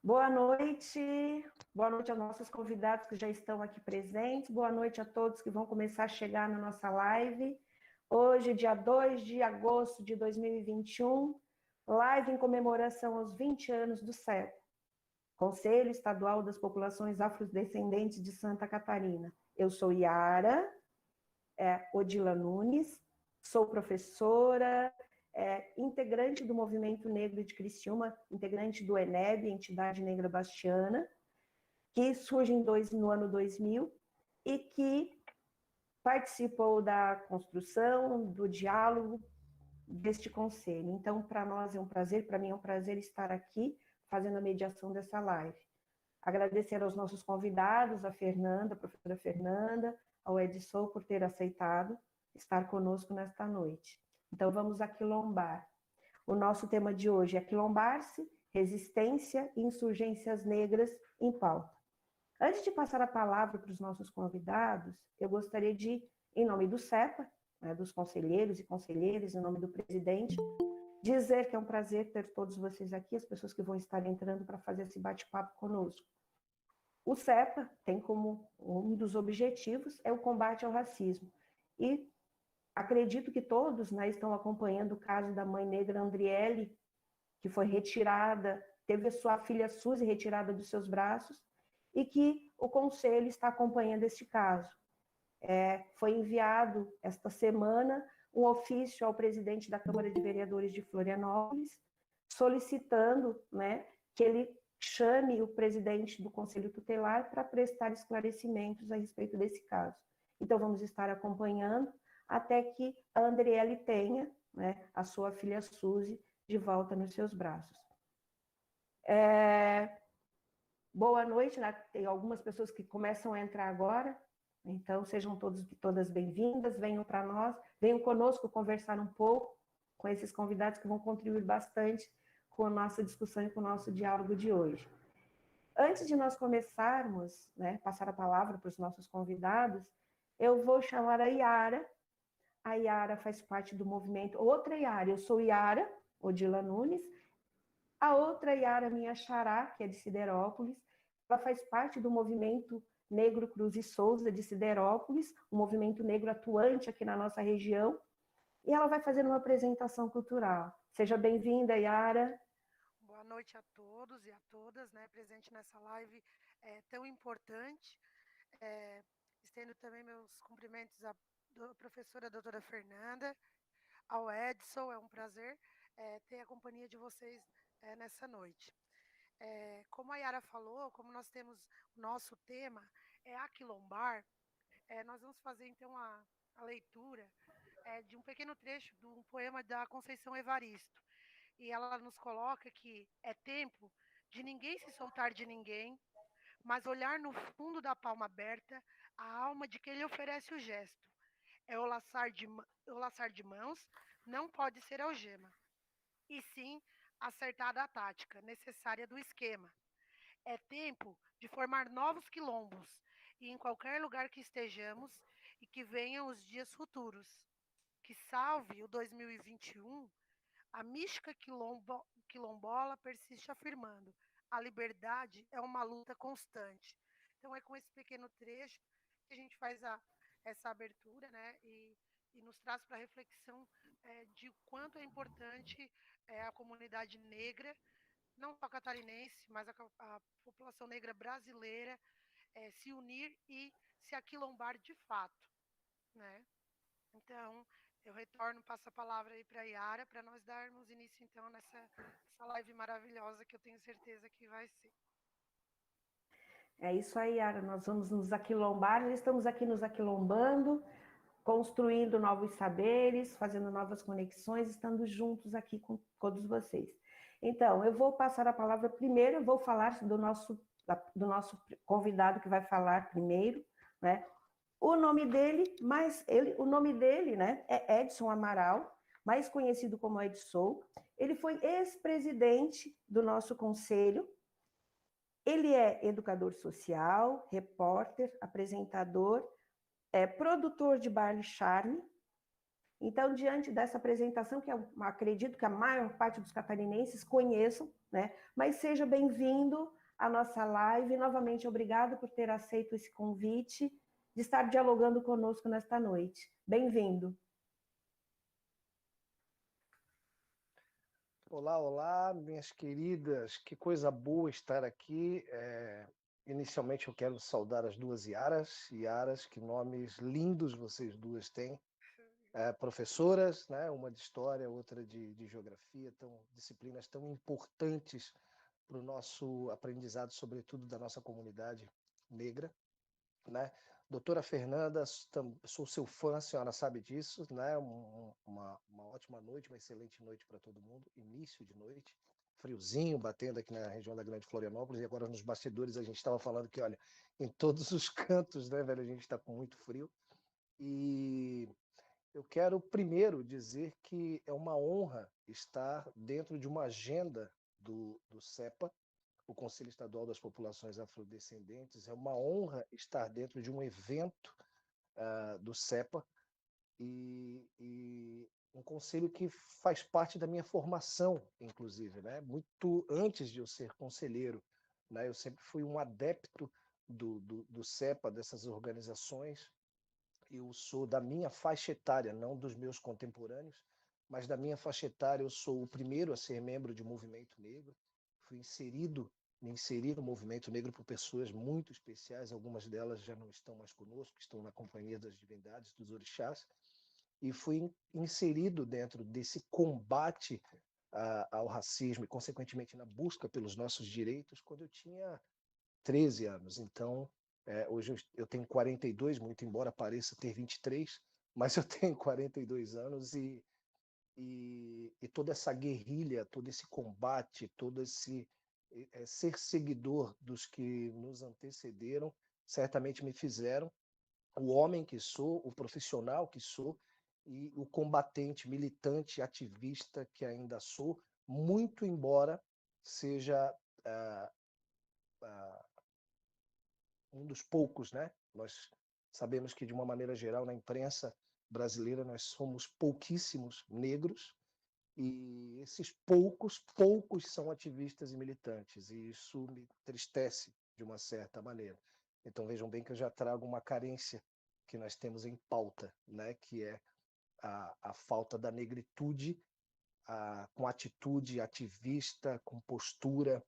Boa noite aos nossos convidados que já estão aqui presentes, boa noite a todos que vão começar a chegar na nossa live. Hoje, dia 2 de agosto de 2021, live em comemoração aos 20 anos do CEP, Conselho Estadual das Populações Afrodescendentes de Santa Catarina. Eu sou Yara Odila Nunes, sou professora, integrante do Movimento Negro de Criciúma, integrante do ENEB, Entidade Negra Bastiana, que surge no ano 2000 e que participou da construção, do diálogo deste conselho. Então, para nós é um prazer, para mim é um prazer estar aqui fazendo a mediação dessa live. Agradecer aos nossos convidados, a Fernanda, a professora Fernanda, ao Edson por ter aceitado estar conosco nesta noite. Então, vamos aquilombar. O nosso tema de hoje é quilombar-se, resistência e insurgências negras em pauta. Antes de passar a palavra para os nossos convidados, eu gostaria de, em nome do CEPA, dos conselheiros e conselheiras, em nome do presidente, dizer que é um prazer ter todos vocês aqui, as pessoas que vão estar entrando para fazer esse bate-papo conosco. O CEPA tem como um dos objetivos o combate ao racismo. E acredito que todos estão acompanhando o caso da mãe negra Andriele, que foi retirada, teve a sua filha Suzy retirada dos seus braços, e que o Conselho está acompanhando este caso. Foi enviado esta semana um ofício ao presidente da Câmara de Vereadores de Florianópolis, solicitando que ele chame o presidente do Conselho Tutelar para prestar esclarecimentos a respeito desse caso. Então, vamos estar acompanhando até que a Andriele tenha a sua filha Suzy de volta nos seus braços. Boa noite, tem algumas pessoas que começam a entrar agora, então sejam todos e todas bem-vindas, venham para nós, venham conosco conversar um pouco com esses convidados que vão contribuir bastante com a nossa discussão e com o nosso diálogo de hoje. Antes de nós começarmos, passar a palavra para os nossos convidados, eu vou chamar a Yara. A Yara faz parte do movimento, outra Yara, eu sou Yara Odila Nunes, a outra Yara, minha xará, que é de Siderópolis, ela faz parte do movimento Negro Cruz e Souza de Siderópolis, um movimento negro atuante aqui na nossa região, e ela vai fazer uma apresentação cultural. Seja bem-vinda, Yara. Boa noite a todos e a todas, presente nessa live tão importante. Estendo também meus cumprimentos à professora doutora Fernanda, ao Edson, é um prazer ter a companhia de vocês nessa noite. Como a Yara falou, como nós temos o nosso tema aquilombar, nós vamos fazer então a leitura de um pequeno trecho de um poema da Conceição Evaristo. E ela nos coloca que é tempo de ninguém se soltar de ninguém, mas olhar no fundo da palma aberta a alma de quem lhe oferece o gesto. O laçar de mãos não pode ser algema, e sim acertada a tática necessária do esquema. É tempo de formar novos quilombos, e em qualquer lugar que estejamos, e que venham os dias futuros. Que salve o 2021, a mística quilombola persiste afirmando: a liberdade é uma luta constante. Então, é com esse pequeno trecho que a gente faz essa abertura, e nos traz para a reflexão de quanto é importante a comunidade negra, não só catarinense, mas a população negra brasileira, se unir e se aquilombar de fato, Então, eu retorno, passo a palavra aí para a Yara, para nós darmos início, então, nessa live maravilhosa que eu tenho certeza que vai ser. É isso aí, Yara, nós vamos nos aquilombar, nós estamos aqui nos aquilombando, construindo novos saberes, fazendo novas conexões, estando juntos aqui com todos vocês. Então, eu vou passar a palavra primeiro, eu vou falar do nosso convidado que vai falar primeiro, O nome dele, é Edson Amaral, mais conhecido como Edson. Ele foi ex-presidente do nosso conselho. Ele é educador social, repórter, apresentador, produtor de baile charme, Então, diante dessa apresentação, que eu acredito que a maior parte dos catarinenses conheçam, né? Mas seja bem-vindo à nossa live. Novamente, obrigado por ter aceito esse convite de estar dialogando conosco nesta noite. Bem-vindo. Olá, olá, minhas queridas, que coisa boa estar aqui. Inicialmente eu quero saudar as duas Yaras. Yaras, que nomes lindos vocês duas têm. Professoras, né? Uma de História, outra de Geografia, disciplinas tão importantes para o nosso aprendizado, sobretudo da nossa comunidade negra, né? Doutora Fernanda, sou seu fã, a senhora sabe disso, né? Uma ótima noite, uma excelente noite para todo mundo, início de noite, friozinho batendo aqui na região da Grande Florianópolis, e agora nos bastidores a gente estava falando que, olha, em todos os cantos, né, velho, a gente está com muito frio. E eu quero primeiro dizer que é uma honra estar dentro de uma agenda do CEPA, o Conselho Estadual das Populações Afrodescendentes. É uma honra estar dentro de um evento do CEPA e um conselho que faz parte da minha formação, inclusive, né? Muito antes de eu ser conselheiro, né? Eu sempre fui um adepto do CEPA, dessas organizações. Eu sou da minha faixa etária, não dos meus contemporâneos, mas da minha faixa etária. Eu sou o primeiro a ser membro de um movimento negro. Fui me inseri no movimento negro por pessoas muito especiais. Algumas delas já não estão mais conosco, estão na companhia das divindades, dos orixás. E fui inserido dentro desse combate ao racismo e, consequentemente, na busca pelos nossos direitos quando eu tinha 13 anos. Então, hoje eu tenho 42, muito embora pareça ter 23, mas eu tenho 42 anos e toda essa guerrilha, todo esse combate, todo esse ser seguidor dos que nos antecederam, certamente me fizeram o homem que sou, o profissional que sou e o combatente, militante, ativista que ainda sou, muito embora seja uh, uh, um dos poucos, né? Nós sabemos que, de uma maneira geral, na imprensa brasileira, nós somos pouquíssimos negros, e esses poucos são ativistas e militantes, e isso me entristece de uma certa maneira. Então vejam bem que eu já trago uma carência que nós temos em pauta, né? Que é a falta da negritude, com atitude ativista, com postura,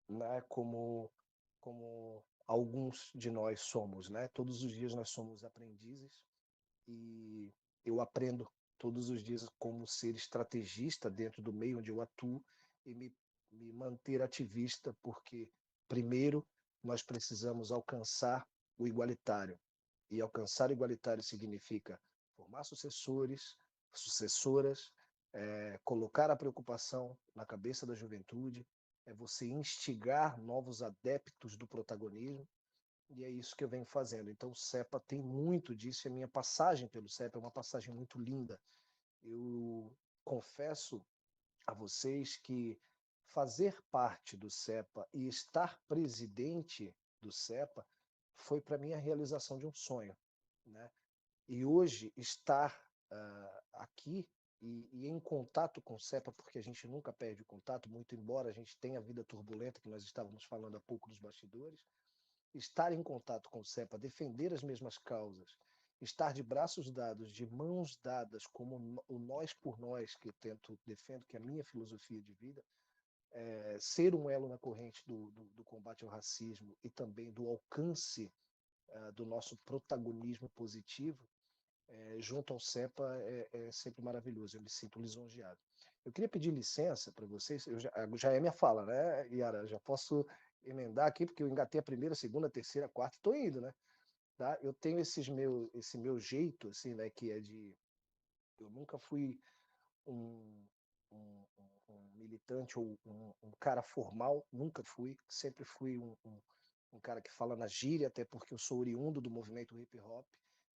né? Como alguns de nós somos, né? Todos os dias nós somos aprendizes e eu aprendo todos os dias como ser estrategista dentro do meio onde eu atuo e me manter ativista, porque primeiro nós precisamos alcançar o igualitário. E alcançar o igualitário significa formar sucessores, sucessoras, colocar a preocupação na cabeça da juventude, é você instigar novos adeptos do protagonismo, e é isso que eu venho fazendo. Então o CEPA tem muito disso, e a minha passagem pelo CEPA é uma passagem muito linda. Eu confesso a vocês que fazer parte do CEPA e estar presidente do CEPA foi para mim a realização de um sonho, né? E hoje estar aqui e em contato com o CEPA, porque a gente nunca perde o contato, muito embora a gente tenha a vida turbulenta, que nós estávamos falando há pouco dos bastidores, estar em contato com o CEPA, defender as mesmas causas, estar de braços dados, de mãos dadas, como o nós por nós, que eu defendo, que é a minha filosofia de vida, ser um elo na corrente do combate ao racismo e também do alcance do nosso protagonismo positivo, junto ao CEPA, é sempre maravilhoso. Eu me sinto lisonjeado. Eu queria pedir licença para vocês, já é minha fala, né, Yara? Já posso emendar aqui, porque eu engatei a primeira, segunda, terceira, quarta, estou indo, né? Tá? Eu tenho esse meu jeito, assim, né, que é de... Eu nunca fui um, um militante ou um cara formal, nunca fui. Sempre fui um cara que fala na gíria, até porque eu sou oriundo do movimento hip hop.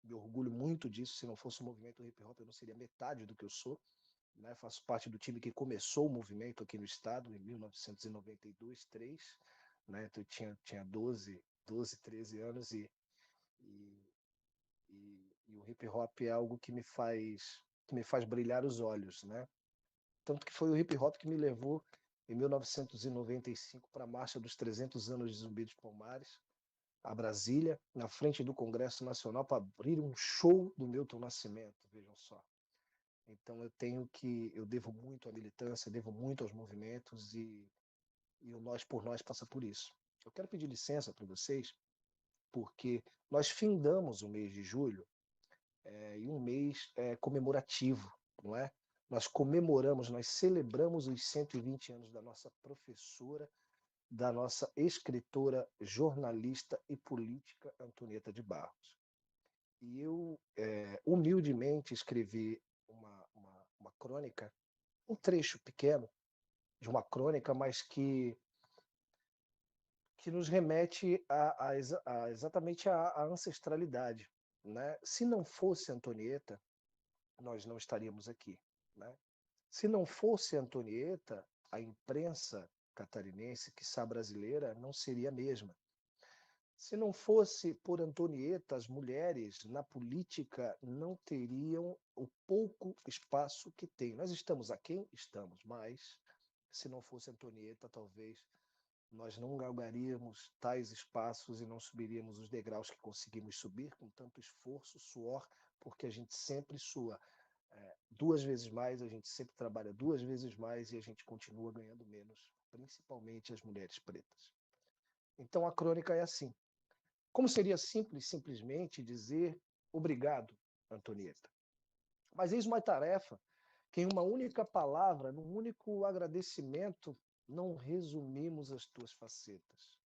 Me orgulho muito disso. Se não fosse o movimento hip hop, eu não seria metade do que eu sou. Né? Faço parte do time que começou o movimento aqui no estado em 1992, 3, né? Então eu tinha 12, 13 anos e o hip hop é algo que me faz que me faz brilhar os olhos, né? Tanto que foi o hip hop que me levou em 1995 para a Marcha dos 300 anos de Zumbi dos Palmares, a Brasília, na frente do Congresso Nacional, para abrir um show do Milton Nascimento, vejam só. Então eu devo muito à militância, devo muito aos movimentos e o Nós por Nós passa por isso. Eu quero pedir licença para vocês, porque nós findamos o mês de julho e um mês comemorativo, não é? Nós comemoramos, nós celebramos os 120 anos da nossa professora, da nossa escritora, jornalista e política Antonieta de Barros. E eu, humildemente, escrevi uma crônica, um trecho pequeno de uma crônica, mas que nos remete exatamente à ancestralidade, né? Se não fosse Antonieta, nós não estaríamos aqui, né? Se não fosse Antonieta, a imprensa catarinense, quiçá brasileira, não seria a mesma. Se não fosse por Antonieta, as mulheres na política não teriam o pouco espaço que têm. Nós estamos aqui? Estamos, mas se não fosse Antonieta, talvez nós não galgaríamos tais espaços e não subiríamos os degraus que conseguimos subir com tanto esforço, suor, porque a gente sempre sua 2 vezes mais, a gente sempre trabalha 2 vezes mais e a gente continua ganhando menos, principalmente as mulheres pretas. Então a crônica é assim. Como seria simples, simplesmente dizer obrigado, Antonieta? Mas eis uma tarefa que em uma única palavra, num único agradecimento, não resumimos as tuas facetas.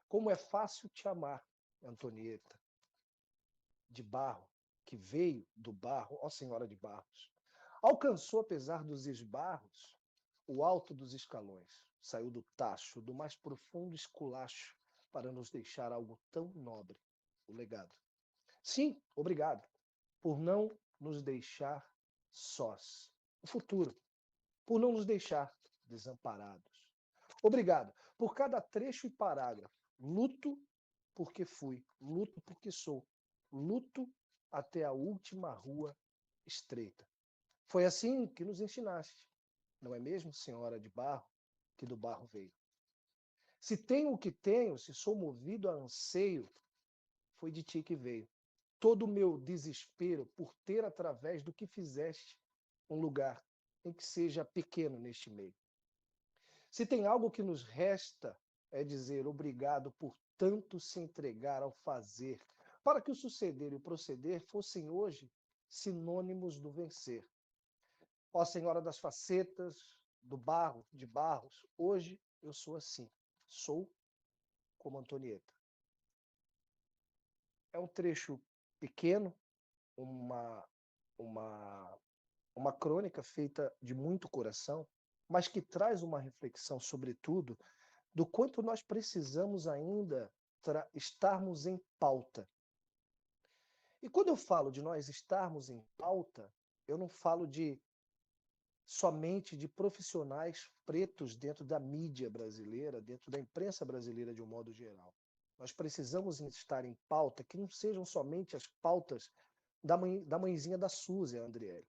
Como é fácil te amar, Antonieta, de barro, que veio do barro, ó Senhora de Barros. Alcançou, apesar dos esbarros, o alto dos escalões. Saiu do tacho, do mais profundo esculacho, para nos deixar algo tão nobre, o legado. Sim, obrigado, por não nos deixar sós. O futuro, por não nos deixar desamparados. Obrigado por cada trecho e parágrafo. Luto porque fui, luto porque sou, luto até a última rua estreita. Foi assim que nos ensinaste, não é mesmo, Senhora de Barro, que do barro veio? Se tenho o que tenho, se sou movido a anseio, foi de ti que veio. Todo o meu desespero por ter, através do que fizeste, um lugar em que seja pequeno neste meio. Se tem algo que nos resta, é dizer obrigado por tanto se entregar ao fazer, para que o suceder e o proceder fossem hoje sinônimos do vencer. Ó Senhora das facetas, do barro, de Barros, hoje eu sou assim, sou como Antonieta. É um trecho pequeno, uma, uma, uma crônica feita de muito coração, mas que traz uma reflexão, sobretudo, do quanto nós precisamos ainda estarmos em pauta. E quando eu falo de nós estarmos em pauta, eu não falo somente de profissionais pretos dentro da mídia brasileira, dentro da imprensa brasileira de um modo geral. Nós precisamos estar em pauta que não sejam somente as pautas da mãezinha da Suzy, a Andriele.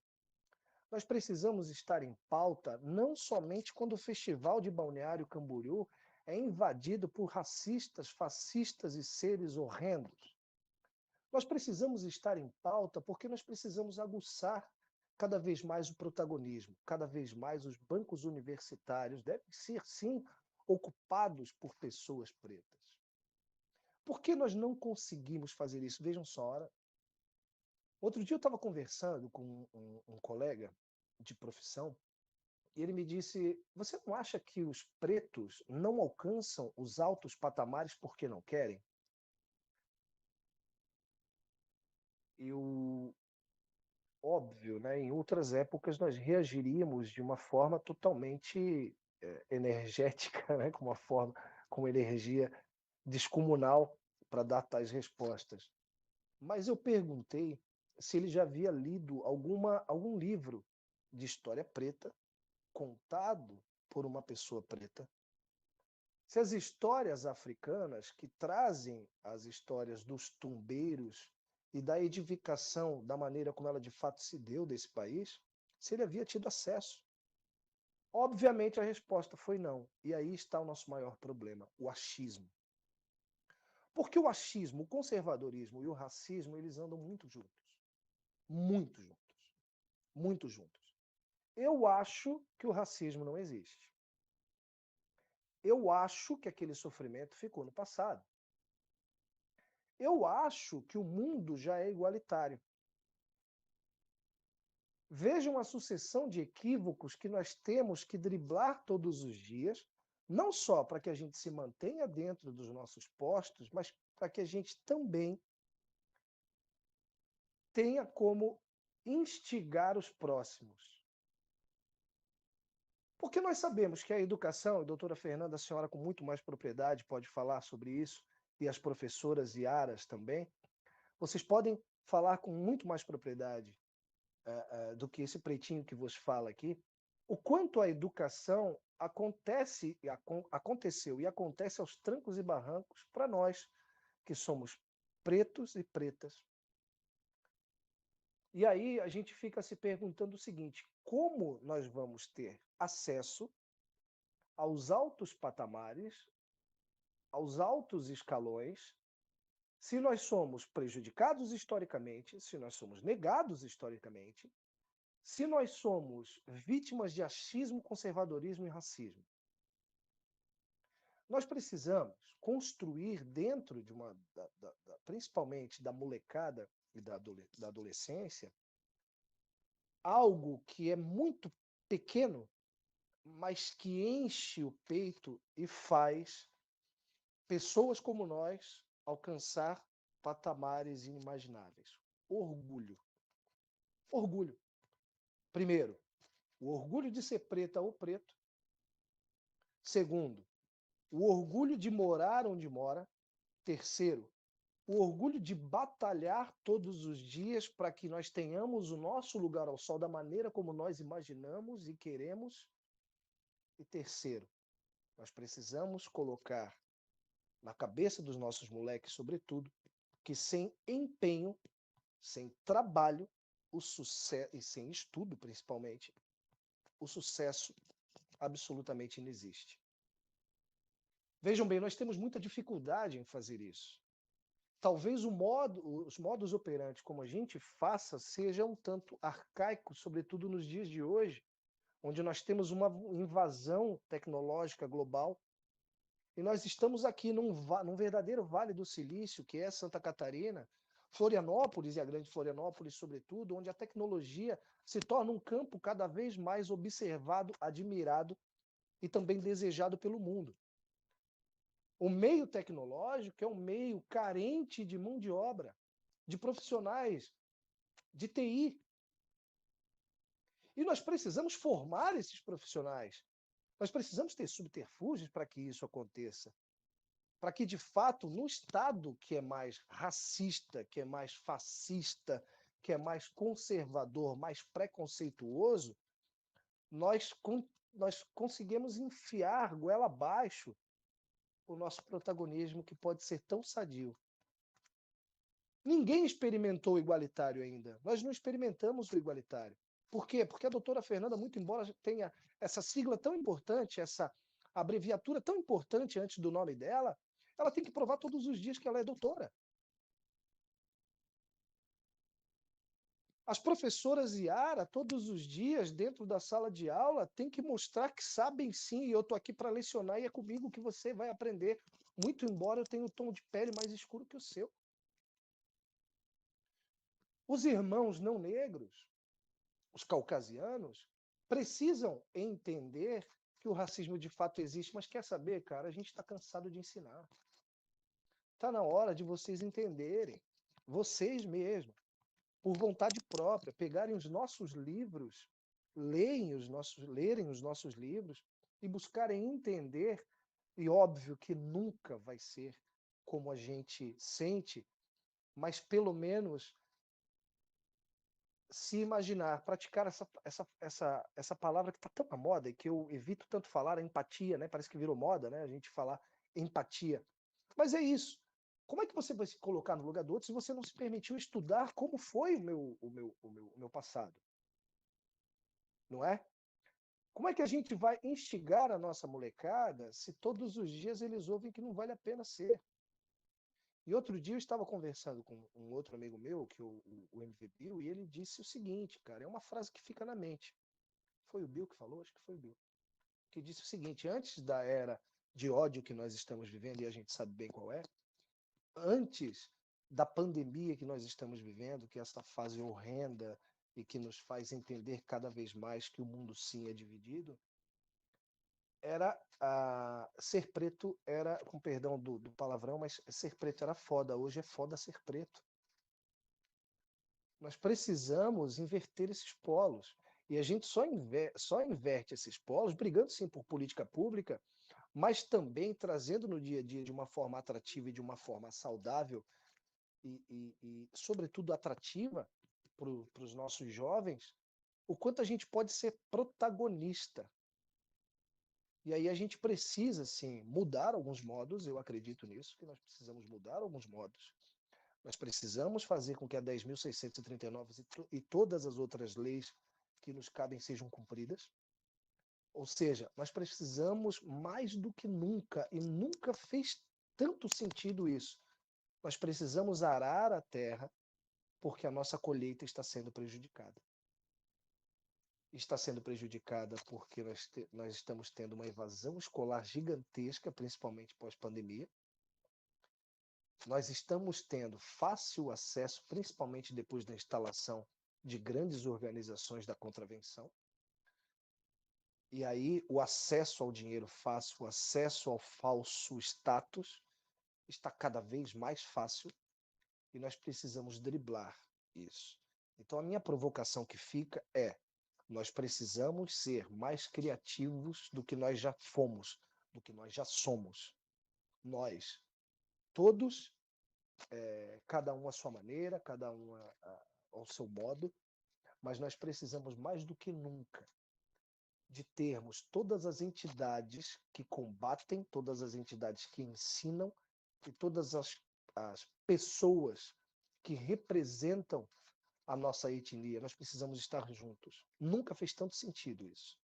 Nós precisamos estar em pauta não somente quando o Festival de Balneário Camboriú é invadido por racistas, fascistas e seres horrendos. Nós precisamos estar em pauta porque nós precisamos aguçar cada vez mais o protagonismo, cada vez mais os bancos universitários devem ser, sim, ocupados por pessoas pretas. Por que nós não conseguimos fazer isso? Vejam só, outro dia eu estava conversando com um colega de profissão e ele me disse, você não acha que os pretos não alcançam os altos patamares porque não querem? Óbvio, né? Em outras épocas nós reagiríamos de uma forma totalmente energética, né? Com energia descomunal para dar tais respostas. Mas eu perguntei se ele já havia lido algum livro de história preta contado por uma pessoa preta. Se as histórias africanas que trazem as histórias dos tumbeiros e da edificação da maneira como ela de fato se deu desse país, se ele havia tido acesso. Obviamente a resposta foi não. E aí está o nosso maior problema, o achismo. Porque o achismo, o conservadorismo e o racismo, eles andam muito juntos. Muito juntos. Muito juntos. Eu acho que o racismo não existe. Eu acho que aquele sofrimento ficou no passado. Eu acho que o mundo já é igualitário. Vejam a sucessão de equívocos que nós temos que driblar todos os dias, não só para que a gente se mantenha dentro dos nossos postos, mas para que a gente também tenha como instigar os próximos. Porque nós sabemos que a educação, a doutora Fernanda, a senhora com muito mais propriedade pode falar sobre isso, e as professoras Iaras também, vocês podem falar com muito mais propriedade do que esse pretinho que vos fala aqui, o quanto a educação aconteceu e acontece aos trancos e barrancos para nós, que somos pretos e pretas. E aí a gente fica se perguntando o seguinte: como nós vamos ter acesso aos altos patamares, aos altos escalões, se nós somos prejudicados historicamente, se nós somos negados historicamente, se nós somos vítimas de achismo, conservadorismo e racismo? Nós precisamos construir dentro de principalmente da molecada e da adolescência, algo que é muito pequeno, mas que enche o peito e faz pessoas como nós alcançar patamares inimagináveis. Orgulho. Orgulho. Primeiro, o orgulho de ser preta ou preto. Segundo, o orgulho de morar onde mora. Terceiro, o orgulho de batalhar todos os dias para que nós tenhamos o nosso lugar ao sol da maneira como nós imaginamos e queremos. E terceiro, nós precisamos colocar na cabeça dos nossos moleques, sobretudo, que sem empenho, sem trabalho, o sucesso, e sem estudo principalmente, o sucesso absolutamente não existe. Vejam bem, nós temos muita dificuldade em fazer isso. Talvez os modos operantes como a gente faça sejam um tanto arcaicos, sobretudo nos dias de hoje, onde nós temos uma invasão tecnológica global e nós estamos aqui num verdadeiro Vale do Silício, que é Santa Catarina, Florianópolis e a grande Florianópolis, sobretudo, onde a tecnologia se torna um campo cada vez mais observado, admirado e também desejado pelo mundo. O meio tecnológico é um meio carente de mão de obra, de profissionais, de TI. E nós precisamos formar esses profissionais. Nós precisamos ter subterfúgios para que isso aconteça. Para que, de fato, no Estado que é mais racista, que é mais fascista, que é mais conservador, mais preconceituoso, nós conseguimos enfiar goela abaixo o nosso protagonismo, que pode ser tão sadio. Ninguém experimentou o igualitário ainda. Nós não experimentamos o igualitário. Por quê? Porque a doutora Fernanda, muito embora tenha essa sigla tão importante, essa abreviatura tão importante antes do nome dela, ela tem que provar todos os dias que ela é doutora. As professoras Iara, todos os dias, dentro da sala de aula, têm que mostrar que sabem sim, e eu estou aqui para lecionar, e é comigo que você vai aprender, muito embora eu tenha um tom de pele mais escuro que o seu. Os irmãos não negros, os caucasianos, precisam entender que o racismo de fato existe, mas quer saber, cara, a gente está cansado de ensinar. Está na hora de vocês entenderem, vocês mesmos, por vontade própria, pegarem os nossos livros, lerem os nossos livros e buscarem entender, e óbvio que nunca vai ser como a gente sente, mas pelo menos se imaginar, praticar essa palavra que está tão na moda e que eu evito tanto falar, a empatia, né? Parece que virou moda, né? A gente falar empatia. Mas é isso. Como é que você vai se colocar no lugar do outro se você não se permitiu estudar como foi o meu passado? Não é? Como é que a gente vai instigar a nossa molecada se todos os dias eles ouvem que não vale a pena ser? E outro dia eu estava conversando com um outro amigo meu, que é o MV Bill, e ele disse o seguinte, cara, é uma frase que fica na mente. Foi o Bill que falou? Acho que foi o Bill. Que disse o seguinte: antes da era de ódio que nós estamos vivendo, e a gente sabe bem qual é, antes da pandemia que nós estamos vivendo, que é essa fase horrenda e que nos faz entender cada vez mais que o mundo sim é dividido, era ser preto era, com perdão do palavrão, mas ser preto era foda. Hoje é foda ser preto. Nós precisamos inverter esses polos. E a gente só inverte esses polos brigando sim por política pública, mas também trazendo no dia a dia de uma forma atrativa e de uma forma saudável e sobretudo, atrativa para os nossos jovens, o quanto a gente pode ser protagonista. E aí a gente precisa, sim, mudar alguns modos, eu acredito nisso, que nós precisamos mudar alguns modos. Nós precisamos fazer com que a 10.639 e todas as outras leis que nos cabem sejam cumpridas. Ou seja, nós precisamos mais do que nunca, e nunca fez tanto sentido isso. Nós precisamos arar a terra porque a nossa colheita está sendo prejudicada. Está sendo prejudicada porque nós estamos tendo uma evasão escolar gigantesca, principalmente pós-pandemia. Nós estamos tendo fácil acesso, principalmente depois da instalação de grandes organizações da contravenção. E aí o acesso ao dinheiro fácil, o acesso ao falso status está cada vez mais fácil e nós precisamos driblar isso. Então a minha provocação que fica é: nós precisamos ser mais criativos do que nós já fomos, do que nós já somos. Nós, todos, cada um à sua maneira, cada um ao seu modo, mas nós precisamos mais do que nunca de termos todas as entidades que combatem, todas as entidades que ensinam e todas as pessoas que representam a nossa etnia. Nós precisamos estar juntos. Nunca fez tanto sentido isso.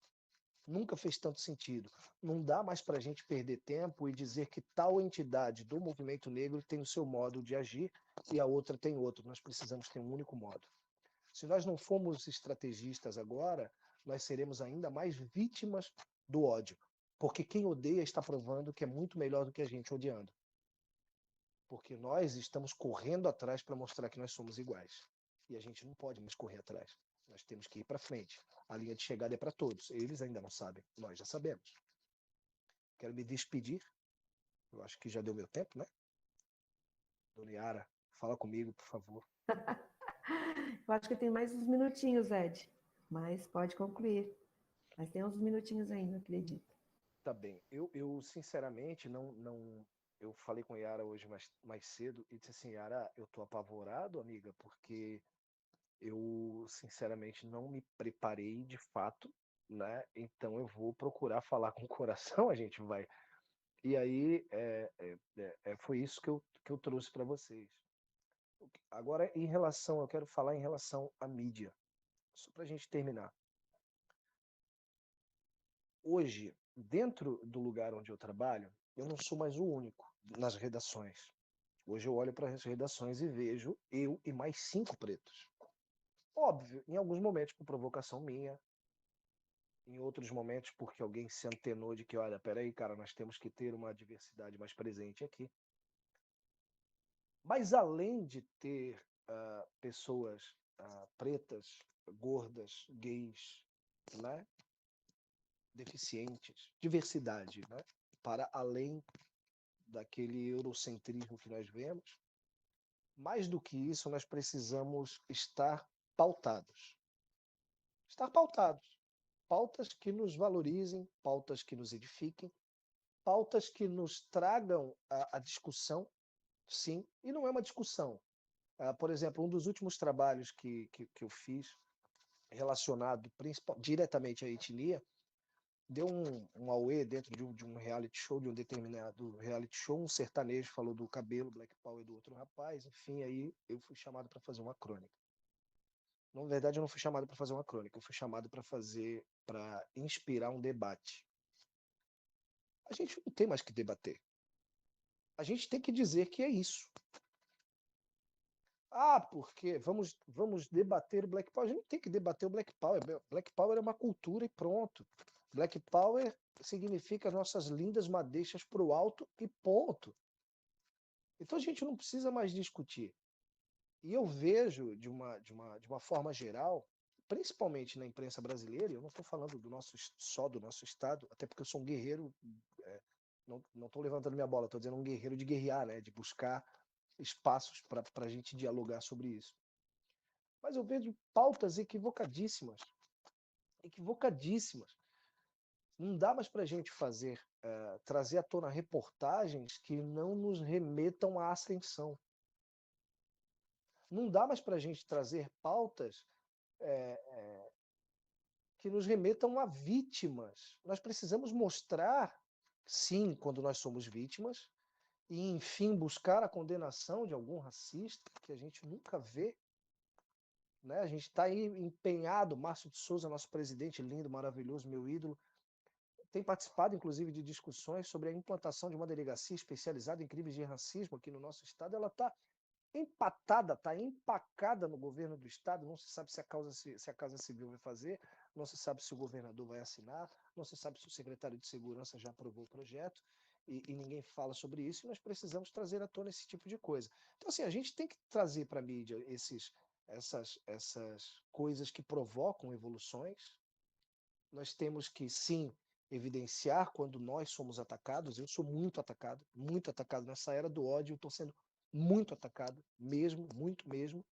Nunca fez tanto sentido. Não dá mais para a gente perder tempo e dizer que tal entidade do movimento negro tem o seu modo de agir e a outra tem outro. Nós precisamos ter um único modo. Se nós não formos estrategistas agora, nós seremos ainda mais vítimas do ódio. Porque quem odeia está provando que é muito melhor do que a gente odiando. Porque nós estamos correndo atrás para mostrar que nós somos iguais. E a gente não pode mais correr atrás. Nós temos que ir para frente. A linha de chegada é para todos. Eles ainda não sabem. Nós já sabemos. Quero me despedir. Eu acho que já deu meu tempo, né? Dona Yara, fala comigo, por favor. Eu acho que tem mais uns minutinhos, Ed, mas pode concluir. Mas tem uns minutinhos ainda, acredito. Tá bem. Eu sinceramente, eu falei com a Yara hoje mais cedo e disse assim: Yara, eu tô apavorado, amiga, porque eu sinceramente não me preparei de fato, né? Então eu vou procurar falar com o coração, a gente vai. E aí foi isso que eu trouxe para vocês. Agora, eu quero falar em relação à mídia, só para a gente terminar. Hoje, dentro do lugar onde eu trabalho, eu não sou mais o único nas redações. Hoje eu olho para as redações e vejo eu e mais 5 pretos. Óbvio, em alguns momentos por provocação minha, em outros momentos porque alguém se antenou de que, olha, peraí, cara, nós temos que ter uma diversidade mais presente aqui. Mas além de ter pessoas pretas, gordas, gays, né, deficientes, diversidade, né, para além daquele eurocentrismo que nós vemos, mais do que isso, nós precisamos estar pautados. Estar pautados. Pautas que nos valorizem, pautas que nos edifiquem, pautas que nos tragam a discussão, sim, e não é uma discussão. Por exemplo, um dos últimos trabalhos que eu fiz relacionado diretamente à etnia deu um auê dentro de um reality show, de um determinado reality show, um sertanejo falou do cabelo, Black Power do outro rapaz, enfim, aí eu fui chamado para fazer uma crônica. Na verdade, eu não fui chamado para fazer uma crônica, eu fui chamado para inspirar um debate. A gente não tem mais que debater. A gente tem que dizer que é isso. Ah, porque vamos debater o Black Power. A gente não tem que debater o Black Power. Black Power é uma cultura e pronto. Black Power significa nossas lindas madeixas para o alto e ponto. Então a gente não precisa mais discutir. E eu vejo de uma forma geral, principalmente na imprensa brasileira, eu não estou falando só do nosso estado, até porque eu sou um guerreiro, não estou levantando minha bola, estou dizendo um guerreiro de guerrear, né, de buscar espaços para a gente dialogar sobre isso. Mas eu vejo pautas equivocadíssimas. Equivocadíssimas. Não dá mais para a gente trazer à tona reportagens que não nos remetam à ascensão. Não dá mais para a gente trazer pautas que nos remetam a vítimas. Nós precisamos mostrar, sim, quando nós somos vítimas, e, enfim, buscar a condenação de algum racista que a gente nunca vê. Né? A gente está aí empenhado, Márcio de Souza, nosso presidente lindo, maravilhoso, meu ídolo, tem participado, inclusive, de discussões sobre a implantação de uma delegacia especializada em crimes de racismo aqui no nosso estado. Ela está empatada, está empacada no governo do estado, não se sabe se a Casa Civil vai fazer, não se sabe se o governador vai assinar, não se sabe se o secretário de Segurança já aprovou o projeto, e ninguém fala sobre isso, e nós precisamos trazer à tona esse tipo de coisa. Então, assim, a gente tem que trazer para a mídia essas coisas que provocam evoluções. Nós temos que, sim, evidenciar quando nós somos atacados. Eu sou muito atacado nessa era do ódio, eu estou sendo muito atacado, mesmo, muito mesmo,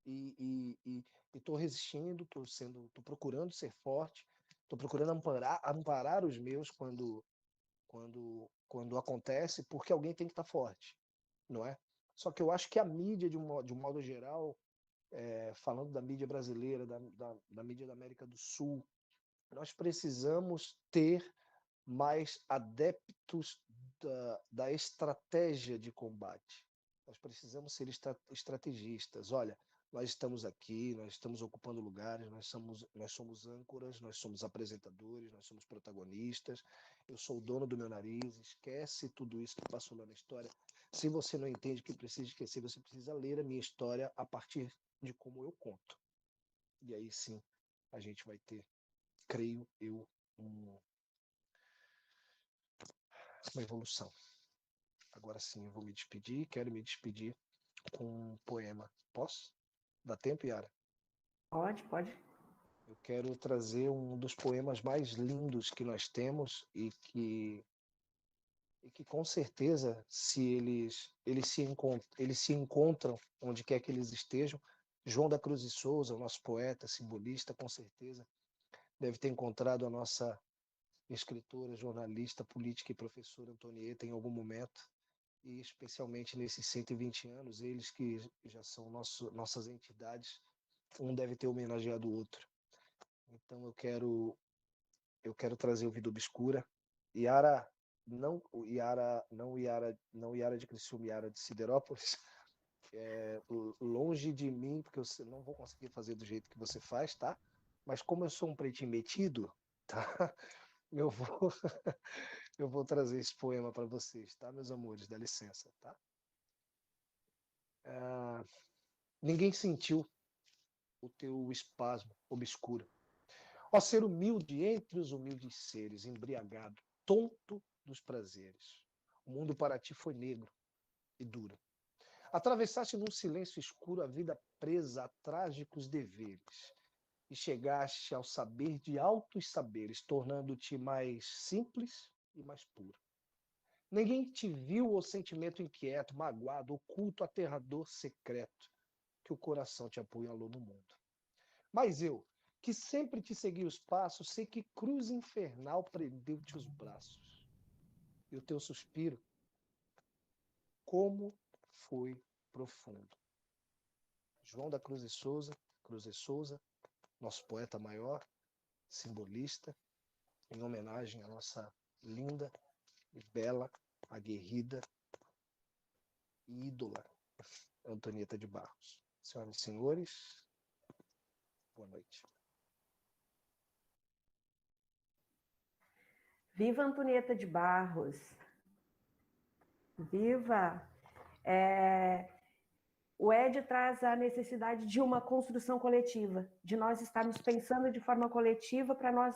e estou resistindo, estou procurando ser forte, estou procurando amparar os meus quando acontece, porque alguém tem que estar forte, não é? Só que eu acho que a mídia, de um modo geral, falando da mídia brasileira, da mídia da América do Sul, nós precisamos ter mais adeptos da estratégia de combate. Nós precisamos ser estrategistas. Olha, nós estamos aqui, nós estamos ocupando lugares, nós somos âncoras, nós somos apresentadores, nós somos protagonistas. Eu sou o dono do meu nariz, esquece tudo isso que passou lá na história. Se você não entende que precisa esquecer, você precisa ler a minha história a partir de como eu conto. E aí sim, a gente vai ter, creio eu, uma evolução. Agora sim, eu vou me despedir, quero me despedir com um poema. Posso? Dá tempo, Yara? Pode, pode. Eu quero trazer um dos poemas mais lindos que nós temos e que com certeza, se eles se encontram onde quer que eles estejam, João da Cruz de Souza, o nosso poeta, simbolista, com certeza, deve ter encontrado a nossa escritora, jornalista, política e professora Antonieta em algum momento, e especialmente nesses 120 anos, eles que já são nossas entidades, um deve ter homenageado o outro. Então eu quero trazer o Vida Obscura. Yara, não Yara de Criciúma, Yara de Siderópolis, longe de mim, porque eu não vou conseguir fazer do jeito que você faz, tá? Mas como eu sou um pretinho metido, tá? Eu vou, eu vou trazer esse poema para vocês, tá, meus amores? Dá licença, tá? Ninguém sentiu o teu espasmo obscuro. Ó ser humilde entre os humildes seres, embriagado, tonto dos prazeres. O mundo para ti foi negro e duro. Atravessaste num silêncio escuro a vida presa a trágicos deveres. E chegaste ao saber de altos saberes, tornando-te mais simples e mais puro. Ninguém te viu o sentimento inquieto, magoado, oculto, aterrador, secreto, que o coração te apunhalou no mundo. Mas eu, que sempre te segui os passos, sei que cruz infernal prendeu-te os braços. E o teu suspiro, como foi profundo. João da Cruz de Souza, nosso poeta maior, simbolista, em homenagem à nossa linda e bela, aguerrida e ídola, Antonieta de Barros. Senhoras e senhores, boa noite. Viva Antonieta de Barros! Viva! O Ed traz a necessidade de uma construção coletiva, de nós estarmos pensando de forma coletiva para nós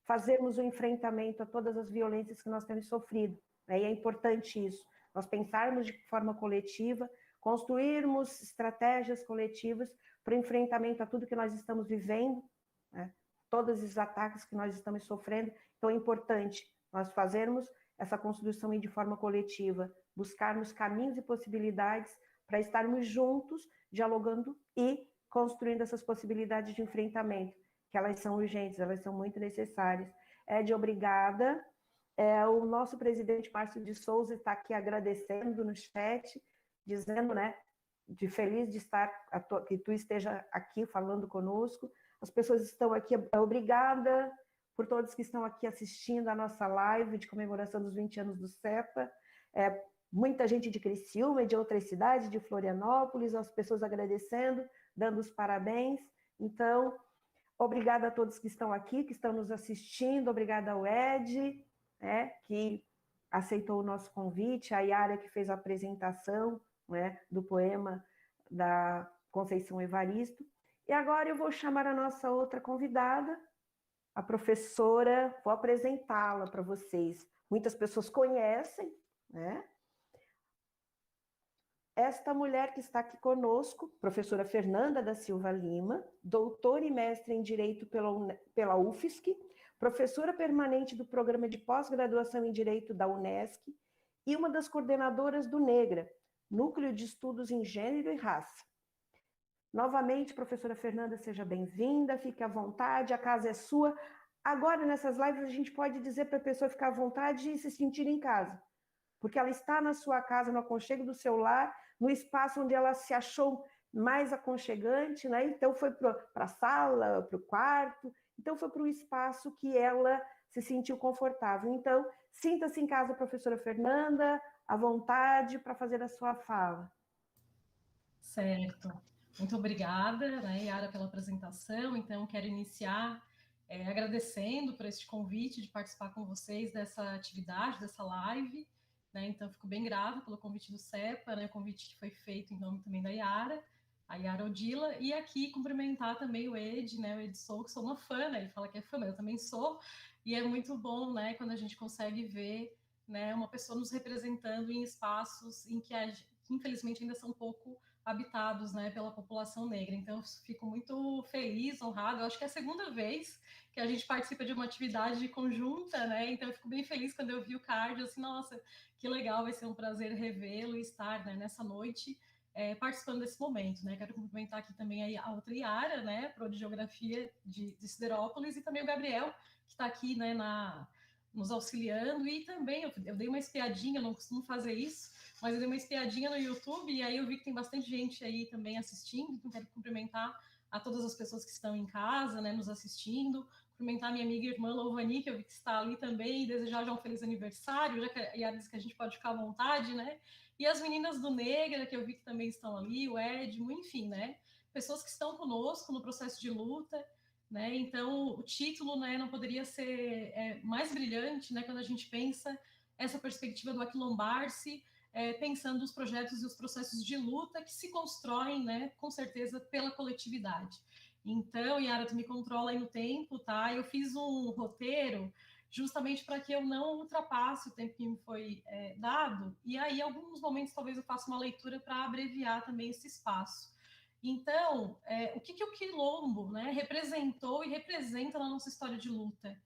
fazermos o enfrentamento a todas as violências que nós temos sofrido. E é importante isso, nós pensarmos de forma coletiva, construirmos estratégias coletivas para o enfrentamento a tudo que nós estamos vivendo, né? Todos os ataques que nós estamos sofrendo. Então é importante nós fazermos essa construção de forma coletiva, buscarmos caminhos e possibilidades para estarmos juntos, dialogando e construindo essas possibilidades de enfrentamento, que elas são urgentes, elas são muito necessárias. Ed, obrigada. O nosso presidente Márcio de Souza está aqui agradecendo no chat, dizendo, né, de feliz de estar, que tu esteja aqui falando conosco. As pessoas estão aqui, obrigada por todos que estão aqui assistindo a nossa live de comemoração dos 20 anos do CEPA. Muita gente de Criciúma e de outras cidades, de Florianópolis, as pessoas agradecendo, dando os parabéns. Então, obrigada a todos que estão aqui, que estão nos assistindo, obrigada ao Ed, né, que aceitou o nosso convite, a Yara, que fez a apresentação, né, do poema da Conceição Evaristo. E agora eu vou chamar a nossa outra convidada, a professora, vou apresentá-la para vocês. Muitas pessoas conhecem, né? Esta mulher que está aqui conosco, professora Fernanda da Silva Lima, doutora e mestre em Direito pela UFSC, professora permanente do Programa de Pós-Graduação em Direito da Unesc e uma das coordenadoras do NEGRA, Núcleo de Estudos em Gênero e Raça. Novamente, professora Fernanda, seja bem-vinda, fique à vontade, a casa é sua. Agora, nessas lives, a gente pode dizer para a pessoa ficar à vontade e se sentir em casa, porque ela está na sua casa, no aconchego do seu lar, no espaço onde ela se achou mais aconchegante, né? Então foi para a sala, para o quarto, então foi para o espaço que ela se sentiu confortável. Então, sinta-se em casa, professora Fernanda, à vontade para fazer a sua fala. Certo. Muito obrigada, né, Yara, pela apresentação. Então, quero iniciar agradecendo por este convite de participar com vocês dessa atividade, dessa live, né? Então, fico bem grata pelo convite do CEPA, né, o convite que foi feito em nome também da Yara, a Yara Odila, e aqui cumprimentar também o Ed, né, o Ed Sou, que sou uma fã, né, ele fala que é fã, mas eu também sou, e é muito bom, né, quando a gente consegue ver, né, uma pessoa nos representando em espaços em que infelizmente ainda são pouco habitados, né, pela população negra. Então, eu fico muito feliz, honrada. Eu acho que é a segunda vez que a gente participa de uma atividade conjunta, né? Então, eu fico bem feliz quando eu vi o card, assim, nossa, que legal, vai ser um prazer revê-lo e estar, né, nessa noite participando desse momento, né? Quero cumprimentar aqui também a outra Yara, né, pro de Geografia de Siderópolis, e também o Gabriel, que está aqui, né, nos auxiliando, e também eu dei uma espiadinha, eu não costumo fazer isso, mas eu dei uma espiadinha no YouTube e aí eu vi que tem bastante gente aí também assistindo, então quero cumprimentar a todas as pessoas que estão em casa, né, nos assistindo, cumprimentar minha amiga e irmã Louvani, que eu vi que está ali também, e desejar já um feliz aniversário, já que a Yara disse que a gente pode ficar à vontade, né, e as meninas do Negra, que eu vi que também estão ali, o Edmo, enfim, né, pessoas que estão conosco no processo de luta, né, então o título, né, não poderia ser mais brilhante, né, quando a gente pensa essa perspectiva do aquilombar-se, pensando os projetos e os processos de luta que se constroem, né, com certeza, pela coletividade. Então, Yara, tu me controla aí no tempo, tá? Eu fiz um roteiro justamente para que eu não ultrapasse o tempo que me foi dado, e aí, em alguns momentos, talvez eu faça uma leitura para abreviar também esse espaço. Então, o que o quilombo, né, representou e representa na nossa história de luta?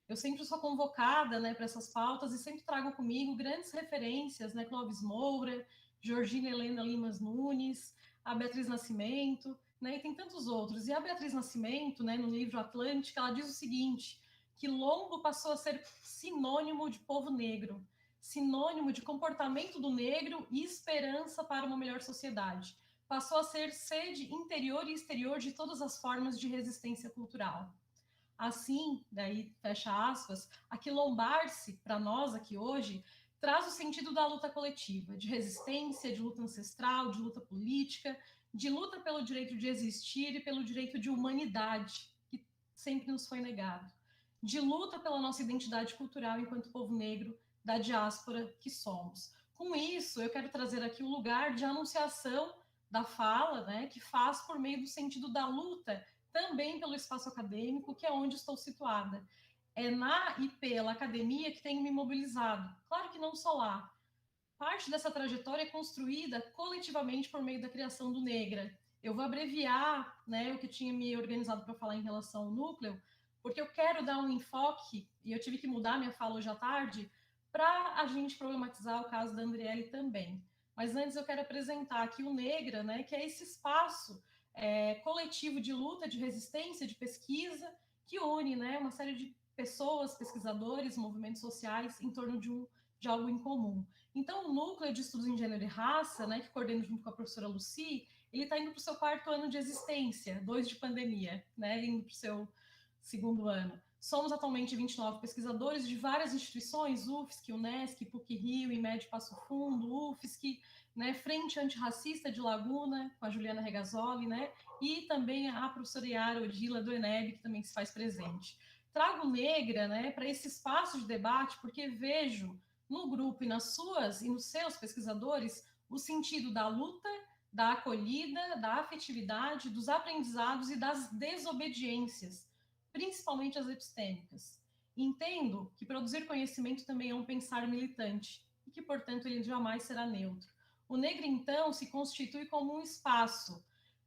Eu sempre sou convocada, né, para essas pautas e sempre trago comigo grandes referências, né, Clóvis Moura, Georgina Helena Limas Nunes, a Beatriz Nascimento, né, e tem tantos outros. E a Beatriz Nascimento, né, no livro Atlântica, ela diz o seguinte, que Quilombo passou a ser sinônimo de povo negro, sinônimo de comportamento do negro e esperança para uma melhor sociedade. Passou a ser sede interior e exterior de todas as formas de resistência cultural. Assim, daí, fecha aspas, aquilombar-se, para nós aqui hoje, traz o sentido da luta coletiva, de resistência, de luta ancestral, de luta política, de luta pelo direito de existir e pelo direito de humanidade, que sempre nos foi negado, de luta pela nossa identidade cultural enquanto povo negro da diáspora que somos. Com isso, eu quero trazer aqui o lugar de anunciação da fala, né, que faz por meio do sentido da luta, também pelo espaço acadêmico, que é onde estou situada. É na e pela academia que tenho me mobilizado. Claro que não só lá. Parte dessa trajetória é construída coletivamente por meio da criação do Negra. Eu vou abreviar, né, o que tinha me organizado para falar em relação ao núcleo, porque eu quero dar um enfoque, e eu tive que mudar minha fala hoje à tarde, para a gente problematizar o caso da Andriele também. Mas antes eu quero apresentar aqui o Negra, né, que é esse espaço coletivo de luta, de resistência, de pesquisa, que une, né, uma série de pessoas, pesquisadores, movimentos sociais em torno de algo em comum. Então, o Núcleo de Estudos em Gênero e Raça, né, que coordeno junto com a professora Lucy, ele está indo para o seu 4º ano de existência, 2 de pandemia, né, indo para o seu 2º ano. Somos atualmente 29 pesquisadores de várias instituições, UFSC, Unesc, PUC-Rio, IMED Passo Fundo, UFSC, né, Frente Antirracista de Laguna, com a Juliana Regazzoli, né, e também a professora Yara Odila do ENEB, que também se faz presente. Trago Negra, né, para esse espaço de debate, porque vejo no grupo e nas suas e nos seus pesquisadores o sentido da luta, da acolhida, da afetividade, dos aprendizados e das desobediências, principalmente as epistêmicas. Entendo que produzir conhecimento também é um pensar militante e que, portanto, ele jamais será neutro. O Negra, então, se constitui como um espaço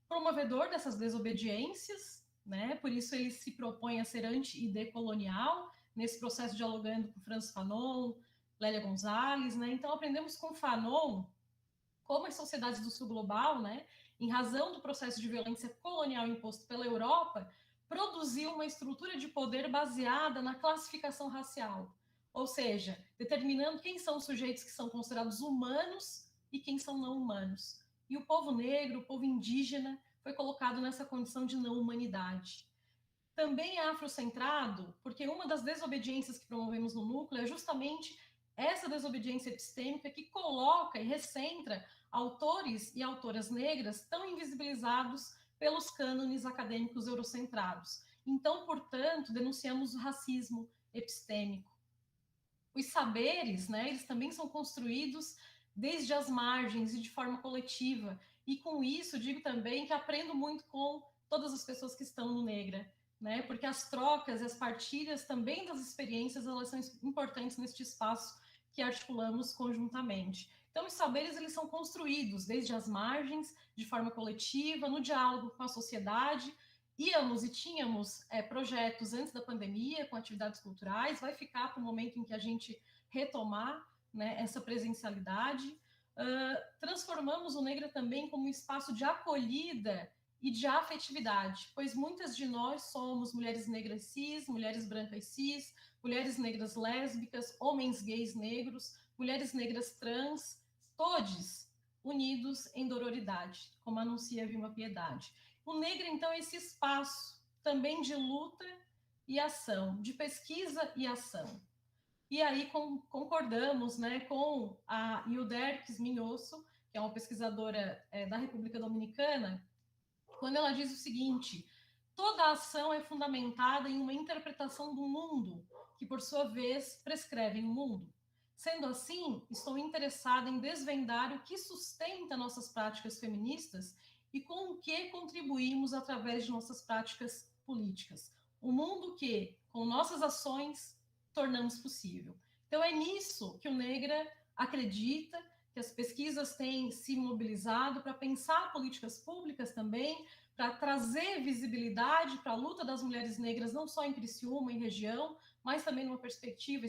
promovedor dessas desobediências, né? Por isso ele se propõe a ser anti- e decolonial, nesse processo dialogando com Franz Fanon, Lélia Gonzalez, né? Então aprendemos com Fanon como as sociedades do sul global, né, em razão do processo de violência colonial imposto pela Europa, produziu uma estrutura de poder baseada na classificação racial, ou seja, determinando quem são os sujeitos que são considerados humanos e quem são não humanos. E o povo negro, o povo indígena, foi colocado nessa condição de não humanidade. Também é afrocentrado, porque uma das desobediências que promovemos no núcleo é justamente essa desobediência epistêmica que coloca e recentra autores e autoras negras tão invisibilizados pelos cânones acadêmicos eurocentrados. Então, portanto, denunciamos o racismo epistêmico. Os saberes, né, eles também são construídos desde as margens e de forma coletiva. E com isso, digo também que aprendo muito com todas as pessoas que estão no Negra, né? Porque as trocas e as partilhas também das experiências, elas são importantes neste espaço que articulamos conjuntamente. Então, os saberes, eles são construídos desde as margens, de forma coletiva, no diálogo com a sociedade. Íamos e tínhamos projetos antes da pandemia, com atividades culturais, vai ficar para o momento em que a gente retomar, né, essa presencialidade. Transformamos o Negra também como um espaço de acolhida e de afetividade, pois muitas de nós somos mulheres negras cis, mulheres brancas cis, mulheres negras lésbicas, homens gays negros, mulheres negras trans, todos unidos em dororidade, como anuncia Vilma Piedade. O Negra, então, é esse espaço também de luta e ação, de pesquisa e ação. E aí concordamos, né, com a Hilderques Minhoso, que é uma pesquisadora da República Dominicana, quando ela diz o seguinte: toda ação é fundamentada em uma interpretação do mundo, que por sua vez prescreve um mundo. Sendo assim, estou interessada em desvendar o que sustenta nossas práticas feministas e com o que contribuímos através de nossas práticas políticas. O mundo que, com nossas ações, tornamos possível. Então é nisso que o Negra acredita, que as pesquisas têm se mobilizado para pensar políticas públicas também, para trazer visibilidade para a luta das mulheres negras, não só em Criciúma, em região, mas também numa perspectiva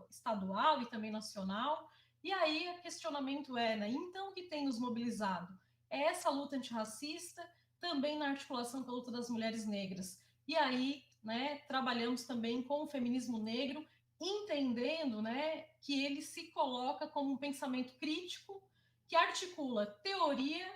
estadual e também nacional. E aí o questionamento é, né, então o que tem nos mobilizado? É essa luta antirracista, também na articulação com a luta das mulheres negras. E aí, né, trabalhamos também com o feminismo negro, entendendo, né, que ele se coloca como um pensamento crítico que articula teoria,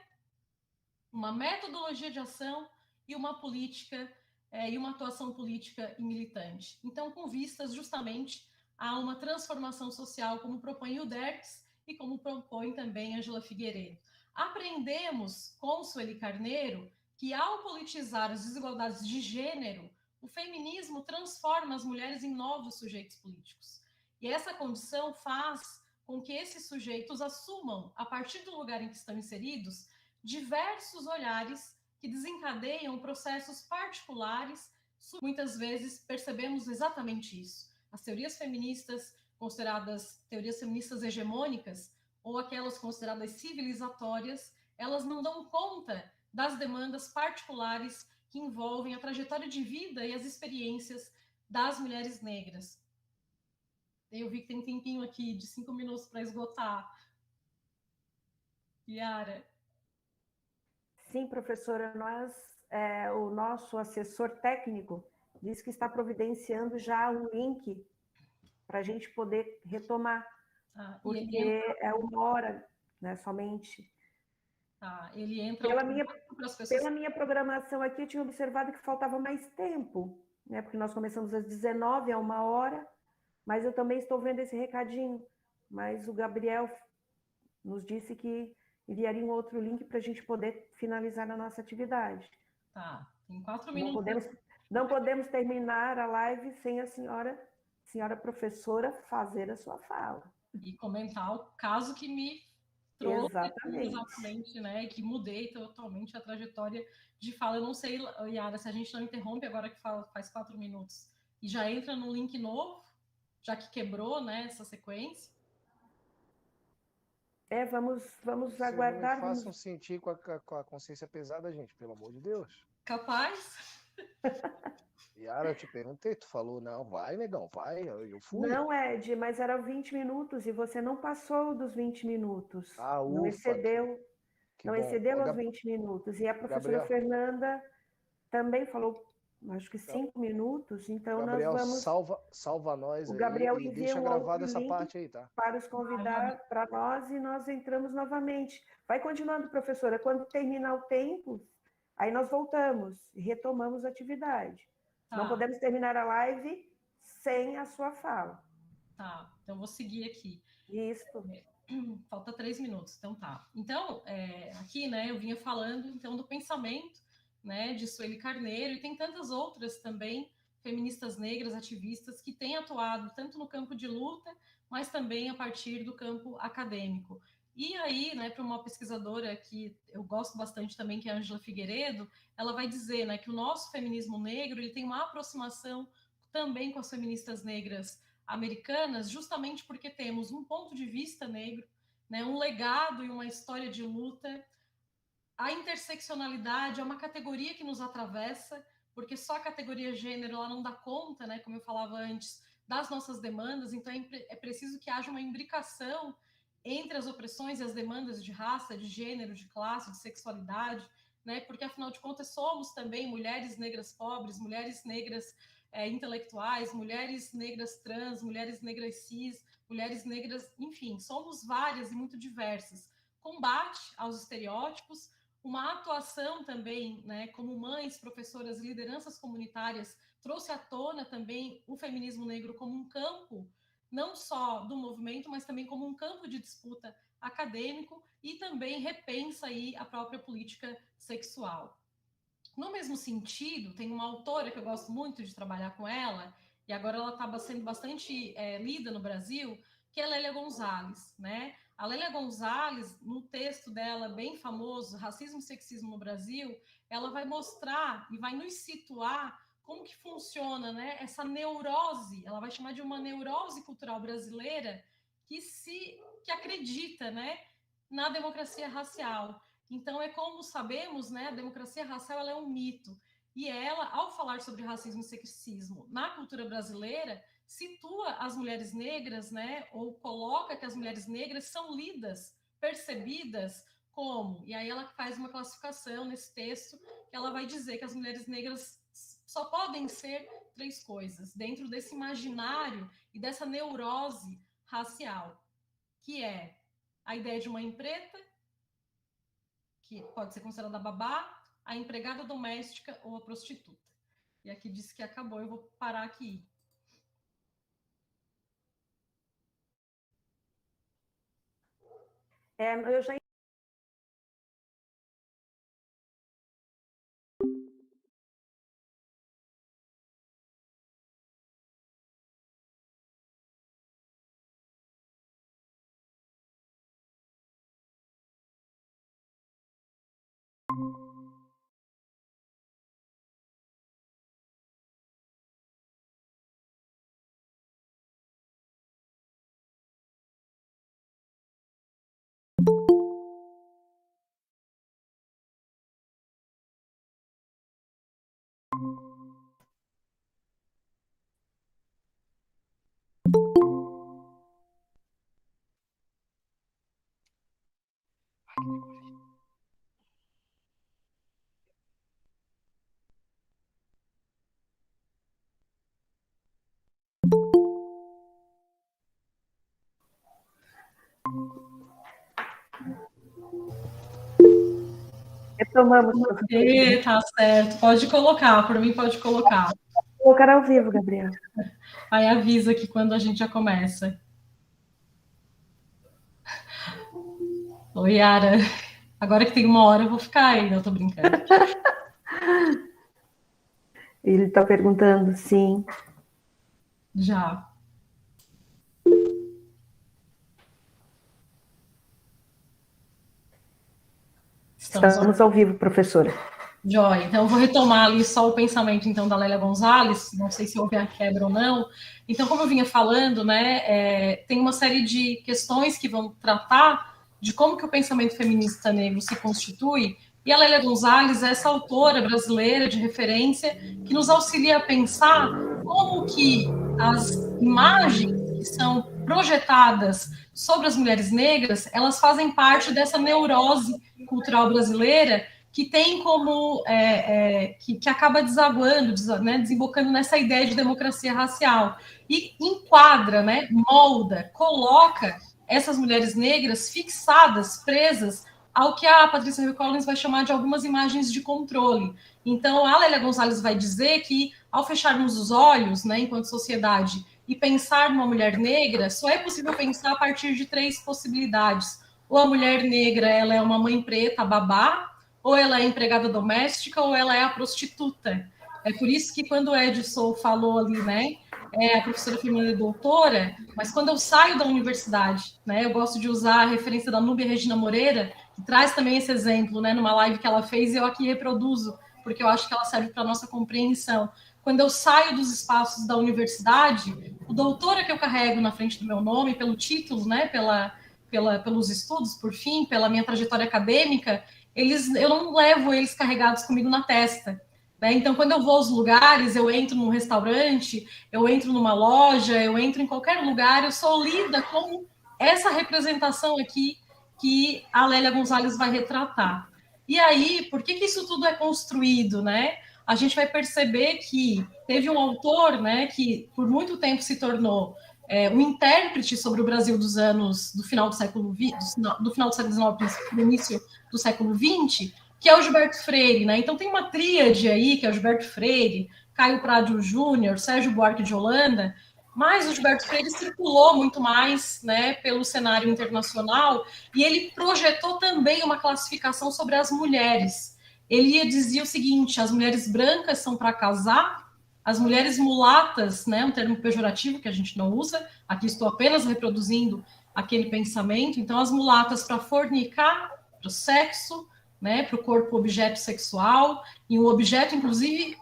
uma metodologia de ação e uma política e uma atuação política e militante. Então, com vistas justamente a uma transformação social, como propõe o Derks e como propõe também Ângela Figueiredo. Aprendemos com Sueli Carneiro que, ao politizar as desigualdades de gênero, o feminismo transforma as mulheres em novos sujeitos políticos. E essa condição faz com que esses sujeitos assumam, a partir do lugar em que estão inseridos, diversos olhares que desencadeiam processos particulares. Muitas vezes percebemos exatamente isso. As teorias feministas, consideradas teorias feministas hegemônicas, ou aquelas consideradas civilizatórias, elas não dão conta das demandas particulares que envolvem a trajetória de vida e as experiências das mulheres negras. Eu vi que tem um tempinho aqui de 5 minutos para esgotar. Yara. Sim, professora, o nosso assessor técnico disse que está providenciando já um link para a gente poder retomar, porque é 1 hora, né, somente. Ele entra pela minha programação aqui, eu tinha observado que faltava mais tempo, né, porque nós começamos às 19, é 1 hora, mas eu também estou vendo esse recadinho, mas o Gabriel nos disse que enviaria um outro link para a gente poder finalizar a nossa atividade. Tem 4 minutos. Não podemos terminar a live sem a senhora professora fazer a sua fala. E comentar o caso que me trouxe exatamente, né? Que mudei totalmente a trajetória de fala. Eu não sei, Yara, se a gente não interrompe agora que faz 4 minutos e já entra no link novo, já que quebrou, né, essa sequência. Vamos aguardar. Não me façam sentir com a consciência pesada, gente, pelo amor de Deus. Capaz? Yara, eu te perguntei, tu falou, não, vai, negão, vai, eu fui. Não, Ed, mas eram 20 minutos e você não passou dos 20 minutos. Não excedeu. Não excedeu os 20 minutos. E a professora Fernanda também falou, acho que 5 minutos, então Gabriel, nós vamos... salva nós o aí. Gabriel E deixa gravada essa parte aí, tá? Para os convidar para nós e nós entramos novamente. Vai continuando, professora. Quando terminar o tempo, aí nós voltamos e retomamos a atividade. Não podemos terminar a live sem a sua fala. Então vou seguir aqui. Isso. Falta 3 minutos, então Então, aqui, né, eu vinha falando, então, do pensamento, né, de Sueli Carneiro, e tem tantas outras também, feministas negras, ativistas, que têm atuado tanto no campo de luta, mas também a partir do campo acadêmico. E aí, né, para uma pesquisadora que eu gosto bastante também, que é a Ângela Figueiredo, ela vai dizer, né, que o nosso feminismo negro, ele tem uma aproximação também com as feministas negras americanas, justamente porque temos um ponto de vista negro, né, um legado e uma história de luta. A interseccionalidade é uma categoria que nos atravessa, porque só a categoria gênero ela não dá conta, né, como eu falava antes, das nossas demandas, então é preciso que haja uma imbricação entre as opressões e as demandas de raça, de gênero, de classe, de sexualidade, né, porque afinal de contas somos também mulheres negras pobres, mulheres negras intelectuais, mulheres negras trans, mulheres negras cis, mulheres negras, enfim, somos várias e muito diversas. Combate aos estereótipos, uma atuação também, né, como mães, professoras e lideranças comunitárias, trouxe à tona também o feminismo negro como um campo, não só do movimento, mas também como um campo de disputa acadêmico e também repensa aí a própria política sexual. No mesmo sentido, tem uma autora que eu gosto muito de trabalhar com ela, e agora ela estava sendo bastante lida no Brasil, que é a Lélia Gonzalez, né? A Lélia Gonzalez, no texto dela bem famoso, Racismo e Sexismo no Brasil, ela vai mostrar e vai nos situar como que funciona, né, essa neurose, ela vai chamar de uma neurose cultural brasileira que acredita, né, na democracia racial. Então, é como sabemos, né, a democracia racial ela é um mito. E ela, ao falar sobre racismo e sexismo na cultura brasileira, situa as mulheres negras, né, ou coloca que as mulheres negras são lidas, percebidas como. E aí ela faz uma classificação nesse texto que ela vai dizer que as mulheres negras só podem ser 3 coisas dentro desse imaginário e dessa neurose racial, que é a ideia de mãe preta, que pode ser considerada a babá, a empregada doméstica ou a prostituta. E aqui disse que acabou, eu vou parar aqui. Eu já retomamos. Tá certo, pode colocar, por mim pode colocar. Vou colocar ao vivo, Gabriel. Aí avisa aqui quando a gente já começa. Oi, Yara. Agora que tem 1 hora eu vou ficar ainda, eu tô brincando. Ele está perguntando, sim. Já. Estamos ao vivo, professora. Joia, então eu vou retomar ali só o pensamento então da Lélia Gonzalez, não sei se houve a quebra ou não. Então, como eu vinha falando, né, tem uma série de questões que vão tratar de como que o pensamento feminista negro se constitui, e a Lélia Gonzalez é essa autora brasileira de referência que nos auxilia a pensar como que as imagens que são projetadas sobre as mulheres negras, elas fazem parte dessa neurose cultural brasileira que tem como, que acaba desaguando, né, desembocando nessa ideia de democracia racial, e enquadra, né, molda, coloca essas mulheres negras fixadas, presas ao que a Patrícia Hill Collins vai chamar de algumas imagens de controle. Então, a Lélia Gonzalez vai dizer que, ao fecharmos os olhos, né, enquanto sociedade, e pensar numa mulher negra, só é possível pensar a partir de 3 possibilidades. Ou a mulher negra, ela é uma mãe preta, babá, ou ela é empregada doméstica, ou ela é a prostituta. É por isso que quando o Edson falou ali, né, a professora Fernanda é doutora, mas quando eu saio da universidade, né, eu gosto de usar a referência da Núbia Regina Moreira, que traz também esse exemplo, né, numa live que ela fez, e eu aqui reproduzo, porque eu acho que ela serve para a nossa compreensão. Quando eu saio dos espaços da universidade, o doutora que eu carrego na frente do meu nome, pelo título, né, pelos estudos, por fim, pela minha trajetória acadêmica, eu não levo eles carregados comigo na testa. Né? Então, quando eu vou aos lugares, eu entro num restaurante, eu entro numa loja, eu entro em qualquer lugar, eu sou lida com essa representação aqui que a Lélia Gonzalez vai retratar. E aí, por que isso tudo é construído, né? A gente vai perceber que teve um autor, né, que por muito tempo se tornou um intérprete sobre o Brasil do final do século XIX, no início do século XX, que é o Gilberto Freire, né? Então tem uma tríade aí, que é o Gilberto Freire, Caio Prado Júnior, Sérgio Buarque de Holanda, mas o Gilberto Freire circulou muito mais, né, pelo cenário internacional, e ele projetou também uma classificação sobre as mulheres. Ele dizia o seguinte: as mulheres brancas são para casar, as mulheres mulatas, né, um termo pejorativo que a gente não usa, aqui estou apenas reproduzindo aquele pensamento, então as mulatas para fornicar, para o sexo, né, para o corpo objeto sexual, e o objeto, inclusive,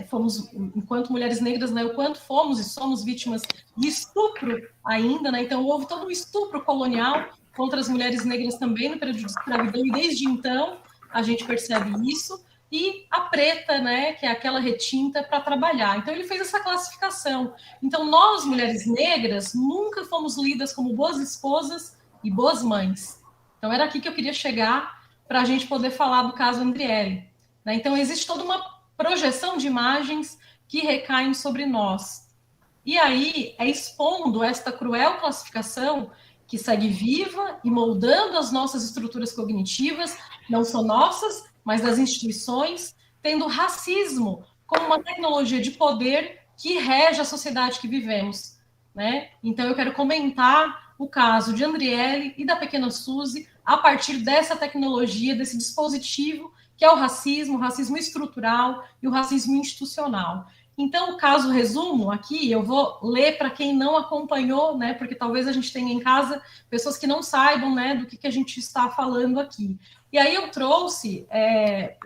fomos, enquanto mulheres negras, né, o quanto fomos e somos vítimas de estupro ainda, né, então houve todo um estupro colonial contra as mulheres negras também no período de escravidão, e desde então a gente percebe isso, e a preta, né, que é aquela retinta para trabalhar. Então ele fez essa classificação. Então nós, mulheres negras, nunca fomos lidas como boas esposas e boas mães. Então era aqui que eu queria chegar para a gente poder falar do caso Andriele. Né? Então existe toda uma projeção de imagens que recaem sobre nós. E aí é expondo esta cruel classificação que segue viva e moldando as nossas estruturas cognitivas, não só nossas, mas das instituições, tendo racismo como uma tecnologia de poder que rege a sociedade que vivemos, né? Então, eu quero comentar o caso de Andriele e da pequena Suzy a partir dessa tecnologia, desse dispositivo que é o racismo estrutural e o racismo institucional. Então, o caso resumo aqui, eu vou ler para quem não acompanhou, né? Porque talvez a gente tenha em casa pessoas que não saibam, né, do que a gente está falando aqui. E aí eu trouxe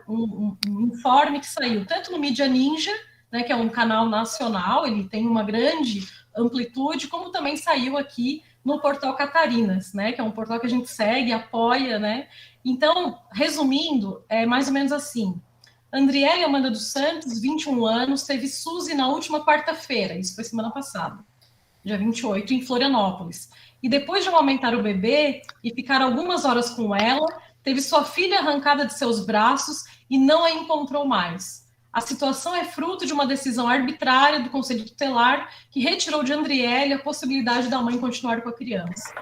um informe que saiu tanto no Mídia Ninja, né, que é um canal nacional, ele tem uma grande amplitude, como também saiu aqui no portal Catarinas, né, que é um portal que a gente segue, apoia, né? Então, resumindo, é mais ou menos assim. Andriele Amanda dos Santos, 21 anos, teve Suzy na última quarta-feira, isso foi semana passada, dia 28, em Florianópolis. E depois de amamentar o bebê e ficar algumas horas com ela, teve sua filha arrancada de seus braços e não a encontrou mais. A situação é fruto de uma decisão arbitrária do Conselho Tutelar que retirou de Andriele a possibilidade da mãe continuar com a criança.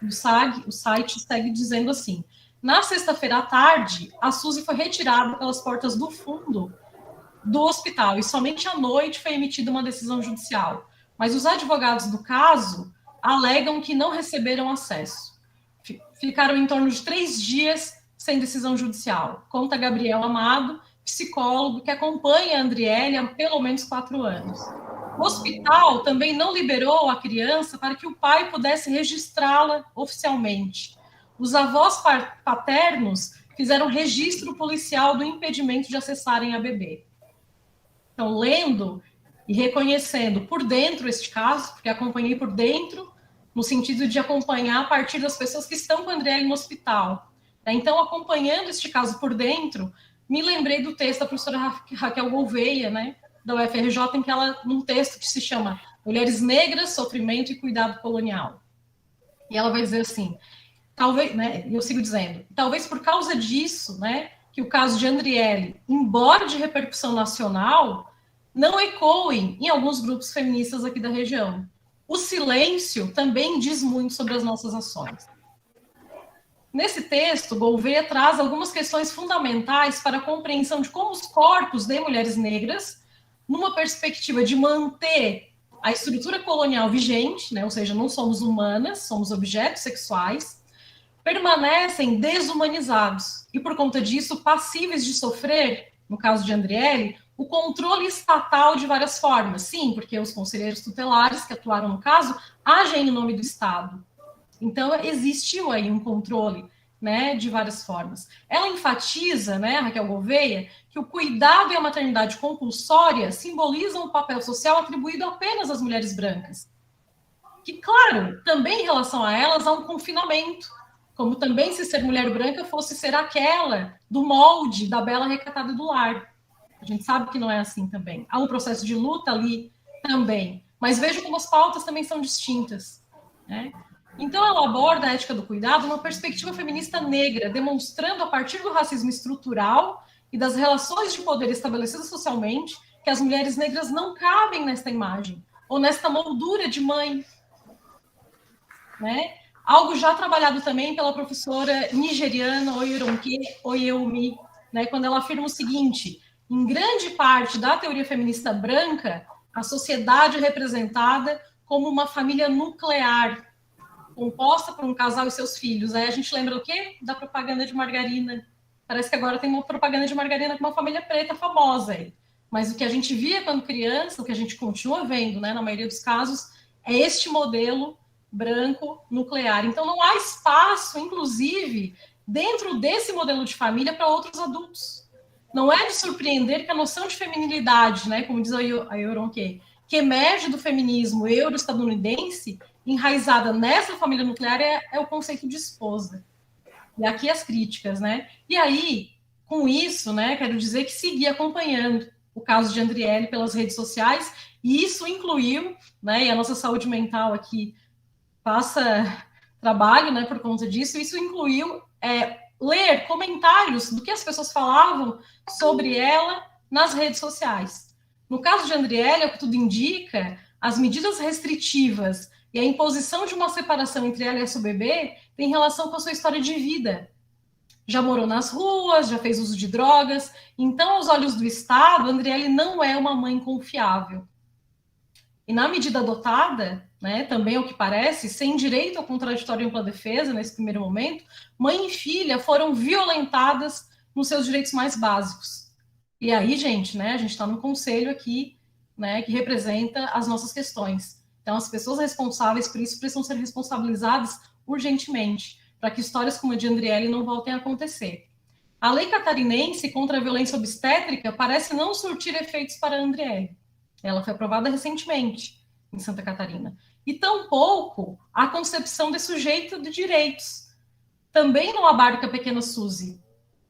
O site segue dizendo assim: na sexta-feira à tarde, a Suzy foi retirada pelas portas do fundo do hospital e somente à noite foi emitida uma decisão judicial. Mas os advogados do caso alegam que não receberam acesso. Ficaram em torno de 3 dias sem decisão judicial. Conta Gabriel Amado, psicólogo que acompanha a Andriele há pelo menos 4 anos. O hospital também não liberou a criança para que o pai pudesse registrá-la oficialmente. Os avós paternos fizeram registro policial do impedimento de acessarem a bebê. Então, lendo e reconhecendo por dentro este caso, porque acompanhei por dentro, no sentido de acompanhar a partir das pessoas que estão com a Andriele no hospital. Então, acompanhando este caso por dentro, me lembrei do texto da professora Raquel Gouveia, né, da UFRJ, em que ela, num texto que se chama Mulheres Negras, Sofrimento e Cuidado Colonial. E ela vai dizer assim, talvez, né, eu sigo dizendo, talvez por causa disso, né, que o caso de Andriele, embora de repercussão nacional, não ecoem em alguns grupos feministas aqui da região. O silêncio também diz muito sobre as nossas ações. Nesse texto, Gouveia traz algumas questões fundamentais para a compreensão de como os corpos de mulheres negras, numa perspectiva de manter a estrutura colonial vigente, né, ou seja, não somos humanas, somos objetos sexuais, permanecem desumanizados e, por conta disso, passíveis de sofrer, no caso de Andriele, o controle estatal de várias formas. Sim, porque os conselheiros tutelares que atuaram no caso agem em nome do Estado. Então, existiu aí um controle, né, de várias formas. Ela enfatiza, né, Raquel Gouveia, que o cuidado e a maternidade compulsória simbolizam o papel social atribuído apenas às mulheres brancas. Que, claro, também em relação a elas, há um confinamento, como também se ser mulher branca fosse ser aquela do molde da bela recatada do lar. A gente sabe que não é assim também. Há um processo de luta ali também. Mas veja como as pautas também são distintas, né? Então, ela aborda a ética do cuidado numa perspectiva feminista negra, demonstrando a partir do racismo estrutural e das relações de poder estabelecidas socialmente que as mulheres negras não cabem nesta imagem, ou nesta moldura de mãe, né? Algo já trabalhado também pela professora nigeriana Oyeronke Oyewumi, né, quando ela afirma o seguinte: em grande parte da teoria feminista branca, a sociedade é representada como uma família nuclear, composta por um casal e seus filhos. Aí a gente lembra o quê? Da propaganda de margarina. Parece que agora tem uma propaganda de margarina com uma família preta famosa aí. Mas o que a gente via quando criança, o que a gente continua vendo, né, na maioria dos casos, é este modelo branco nuclear. Então não há espaço, inclusive, dentro desse modelo de família para outros adultos. Não é de surpreender que a noção de feminilidade, né, como diz a Oyeronke, que emerge do feminismo euro-estadunidense, enraizada nessa família nuclear, é o conceito de esposa. E aqui as críticas, né? E aí, com isso, né, quero dizer que segui acompanhando o caso de Andriele pelas redes sociais, e isso incluiu, né, e a nossa saúde mental aqui passa trabalho, né, por conta disso, isso incluiu ler comentários do que as pessoas falavam sobre ela nas redes sociais. No caso de Andriele, o que tudo indica, as medidas restritivas e a imposição de uma separação entre ela e a sua bebê tem relação com a sua história de vida. já morou nas ruas, já fez uso de drogas. Então, aos olhos do Estado, Andriele não é uma mãe confiável. E na medida adotada, né, também ao que parece, sem direito ao contraditório e ampla defesa, nesse primeiro momento, mãe e filha foram violentadas nos seus direitos mais básicos. E aí, gente, né, a gente está no conselho aqui, né, que representa as nossas questões. Então, as pessoas responsáveis por isso precisam ser responsabilizadas urgentemente, para que histórias como a de Andriele não voltem a acontecer. A lei catarinense contra a violência obstétrica parece não surtir efeitos para a Andriele. Ela foi aprovada recentemente em Santa Catarina. E tampouco a concepção de sujeito de direitos. Também não abarca a pequena Suzy.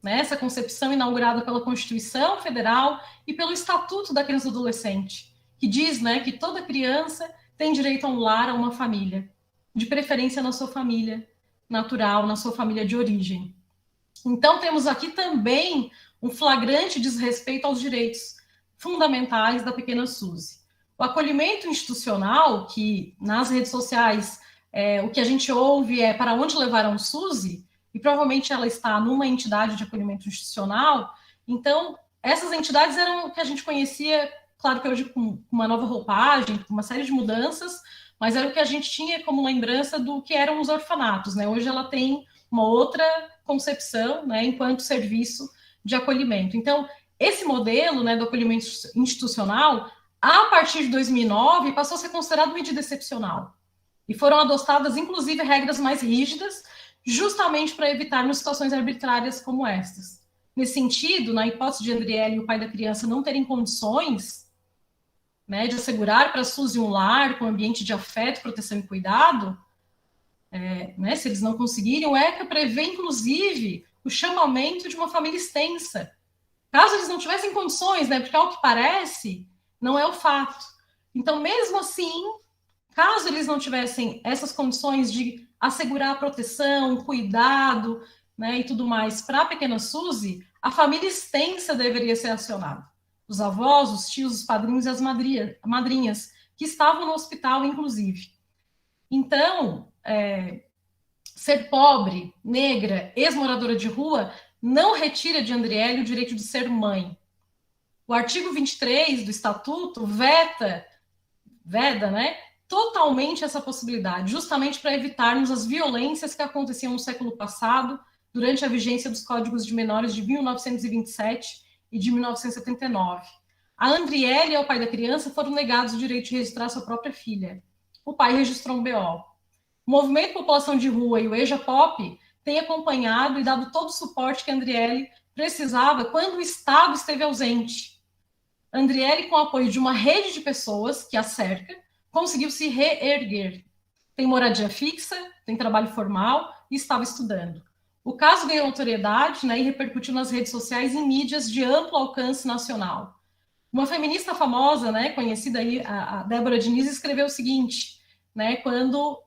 Né? Essa concepção inaugurada pela Constituição Federal e pelo Estatuto da Criança e do Adolescente, que diz, né, que toda criança tem direito a um lar, a uma família, de preferência na sua família natural, na sua família de origem. Então, temos aqui também um flagrante desrespeito aos direitos fundamentais da pequena Suzy. O acolhimento institucional, que nas redes sociais o que a gente ouve é para onde levaram Suzy, e provavelmente ela está numa entidade de acolhimento institucional, então essas entidades eram o que a gente conhecia, claro que hoje com uma nova roupagem, com uma série de mudanças, mas era o que a gente tinha como lembrança do que eram os orfanatos, né? Hoje ela tem uma outra concepção, né, enquanto serviço de acolhimento. Então, esse modelo, né, do acolhimento institucional, a partir de 2009, passou a ser considerado medida excepcional. E foram adotadas, inclusive, regras mais rígidas, justamente para evitarmos situações arbitrárias como estas. Nesse sentido, na hipótese de Andriele e o pai da criança não terem condições, né, de assegurar para a Suzy um lar com ambiente de afeto, proteção e cuidado, né, se eles não conseguirem, o ECA prevê, inclusive, o chamamento de uma família extensa. Caso eles não tivessem condições, né, porque ao que parece, não é o fato. Então, mesmo assim, caso eles não tivessem essas condições de assegurar a proteção, cuidado, né, e tudo mais para a pequena Suzy, a família extensa deveria ser acionada. Os avós, os tios, os padrinhos e as madrinhas, que estavam no hospital, inclusive. Então, ser pobre, negra, ex-moradora de rua, não retira de Andriele o direito de ser mãe. O artigo 23 do Estatuto veda, né, totalmente essa possibilidade, justamente para evitarmos as violências que aconteciam no século passado, durante a vigência dos Códigos de Menores de 1927 e de 1979. A Andriele e ao pai da criança foram negados o direito de registrar sua própria filha. O pai registrou um BO. O Movimento População de Rua e o EJA Pop têm acompanhado e dado todo o suporte que a Andriele precisava quando o Estado esteve ausente. Andriele, com o apoio de uma rede de pessoas que a cerca, conseguiu se reerguer. Tem moradia fixa, tem trabalho formal e estava estudando. O caso ganhou notoriedade, né, e repercutiu nas redes sociais e em mídias de amplo alcance nacional. Uma feminista famosa, né, conhecida aí, a Débora Diniz, escreveu o seguinte, né, quando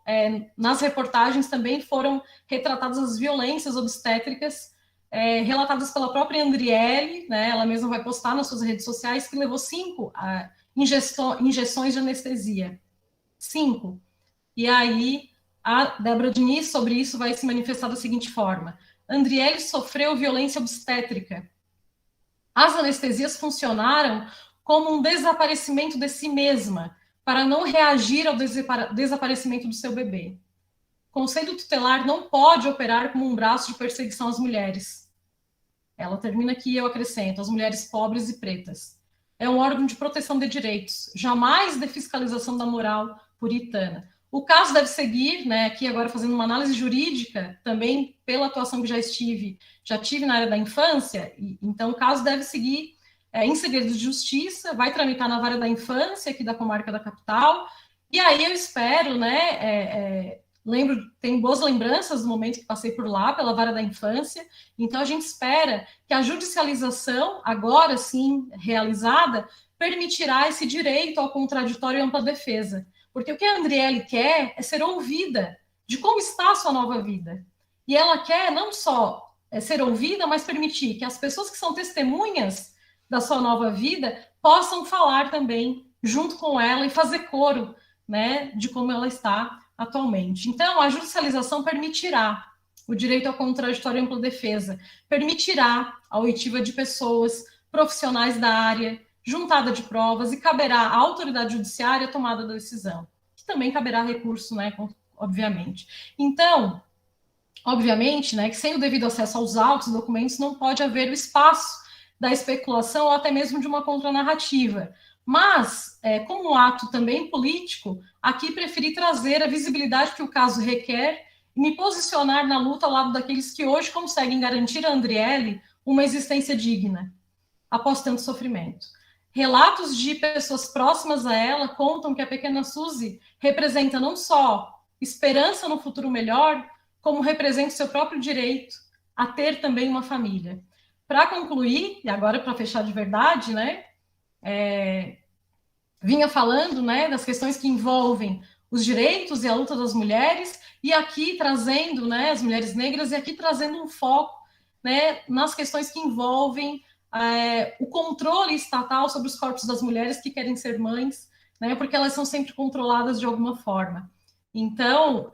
nas reportagens também foram retratadas as violências obstétricas relatadas pela própria Andriele, né, ela mesma vai postar nas suas redes sociais, que levou 5 injeções de anestesia. 5. E aí, a Débora Diniz, sobre isso, vai se manifestar da seguinte forma. Andriele sofreu violência obstétrica. As anestesias funcionaram como um desaparecimento de si mesma, para não reagir ao desaparecimento do seu bebê. O Conselho Tutelar não pode operar como um braço de perseguição às mulheres. Ela termina aqui, eu acrescento, as mulheres pobres e pretas. É um órgão de proteção de direitos, jamais de fiscalização da moral puritana. O caso deve seguir, né, aqui agora fazendo uma análise jurídica, também pela atuação que já tive na área da infância, então o caso deve seguir em segredo de justiça, vai tramitar na vara da infância aqui da comarca da capital, e aí eu espero, né, tenho boas lembranças do momento que passei por lá, pela vara da infância, então a gente espera que a judicialização, agora sim realizada, permitirá esse direito ao contraditório e ampla defesa, porque o que a Andriele quer é ser ouvida de como está a sua nova vida, e ela quer não só ser ouvida, mas permitir que as pessoas que são testemunhas da sua nova vida possam falar também junto com ela e fazer coro, né, de como ela está atualmente. Então, a judicialização permitirá o direito à contraditório e ampla defesa permitirá a oitiva de pessoas profissionais da área, juntada de provas, e caberá à autoridade judiciária a tomada da decisão, que também caberá recurso, né, obviamente. Então, obviamente, né, que sem o devido acesso aos autos e documentos não pode haver o espaço da especulação ou até mesmo de uma contranarrativa. Mas, como um ato também político, aqui preferi trazer a visibilidade que o caso requer e me posicionar na luta ao lado daqueles que hoje conseguem garantir a Andriele uma existência digna, após tanto sofrimento. Relatos de pessoas próximas a ela contam que a pequena Suzy representa não só esperança no futuro melhor, como representa o seu próprio direito a ter também uma família. Para concluir, e agora para fechar de verdade, né, vinha falando, né, das questões que envolvem os direitos e a luta das mulheres, e aqui trazendo, né, as mulheres negras, e aqui trazendo um foco, né, nas questões que envolvem o controle estatal sobre os corpos das mulheres que querem ser mães, né, porque elas são sempre controladas de alguma forma. Então,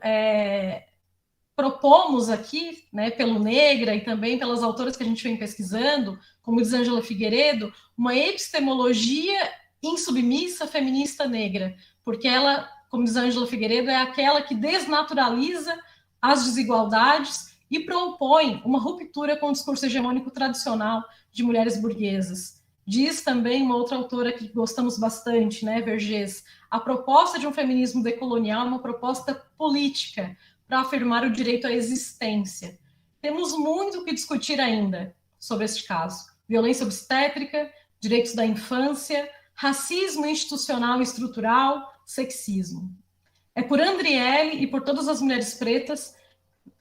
propomos aqui, né, pelo Negra e também pelas autoras que a gente vem pesquisando, como diz Ângela Figueiredo, uma epistemologia insubmissa feminista negra, porque ela, como diz Ângela Figueiredo, é aquela que desnaturaliza as desigualdades e propõe uma ruptura com o discurso hegemônico tradicional de mulheres burguesas. Diz também uma outra autora que gostamos bastante, né, Vergés, a proposta de um feminismo decolonial é uma proposta política para afirmar o direito à existência. Temos muito o que discutir ainda sobre este caso. Violência obstétrica, direitos da infância, racismo institucional e estrutural, sexismo. É por Andriele e por todas as mulheres pretas,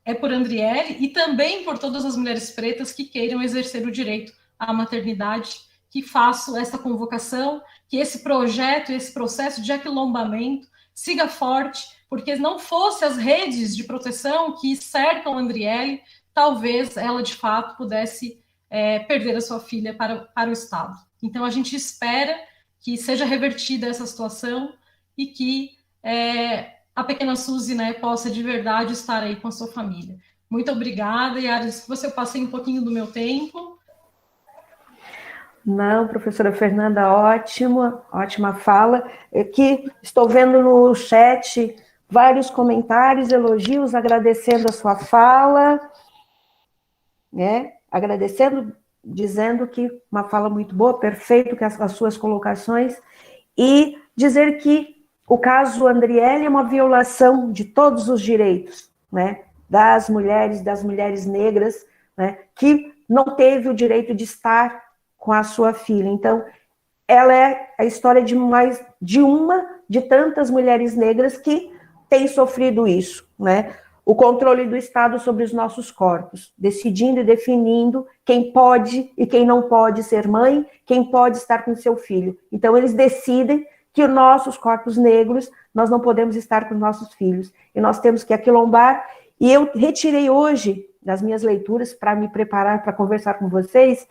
é por Andriele e também por todas as mulheres pretas que queiram exercer o direito à maternidade, que faço essa convocação, que esse projeto, esse processo de aquilombamento siga forte, porque não fosse as redes de proteção que cercam Andriele, talvez ela, de fato, pudesse perder a sua filha para o Estado. Então, a gente espera que seja revertida essa situação e que a pequena Suzy, né, possa de verdade estar aí com a sua família. Muito obrigada, Yara, se você passei um pouquinho do meu tempo. Não, professora Fernanda, ótima fala. Aqui estou vendo no chat vários comentários, elogios, agradecendo a sua fala, né? Agradecendo, dizendo que uma fala muito boa, perfeito, que as suas colocações, e dizer que o caso Andriele é uma violação de todos os direitos, né? Das mulheres negras, né? Que não teve o direito de estar com a sua filha. Então, ela é a história de tantas mulheres negras que têm sofrido isso, né? O controle do Estado sobre os nossos corpos, decidindo e definindo quem pode e quem não pode ser mãe, quem pode estar com seu filho. Então, eles decidem que os nossos corpos negros, nós não podemos estar com nossos filhos. E nós temos que aquilombar. E eu retirei hoje, das minhas leituras, para me preparar para conversar com vocês,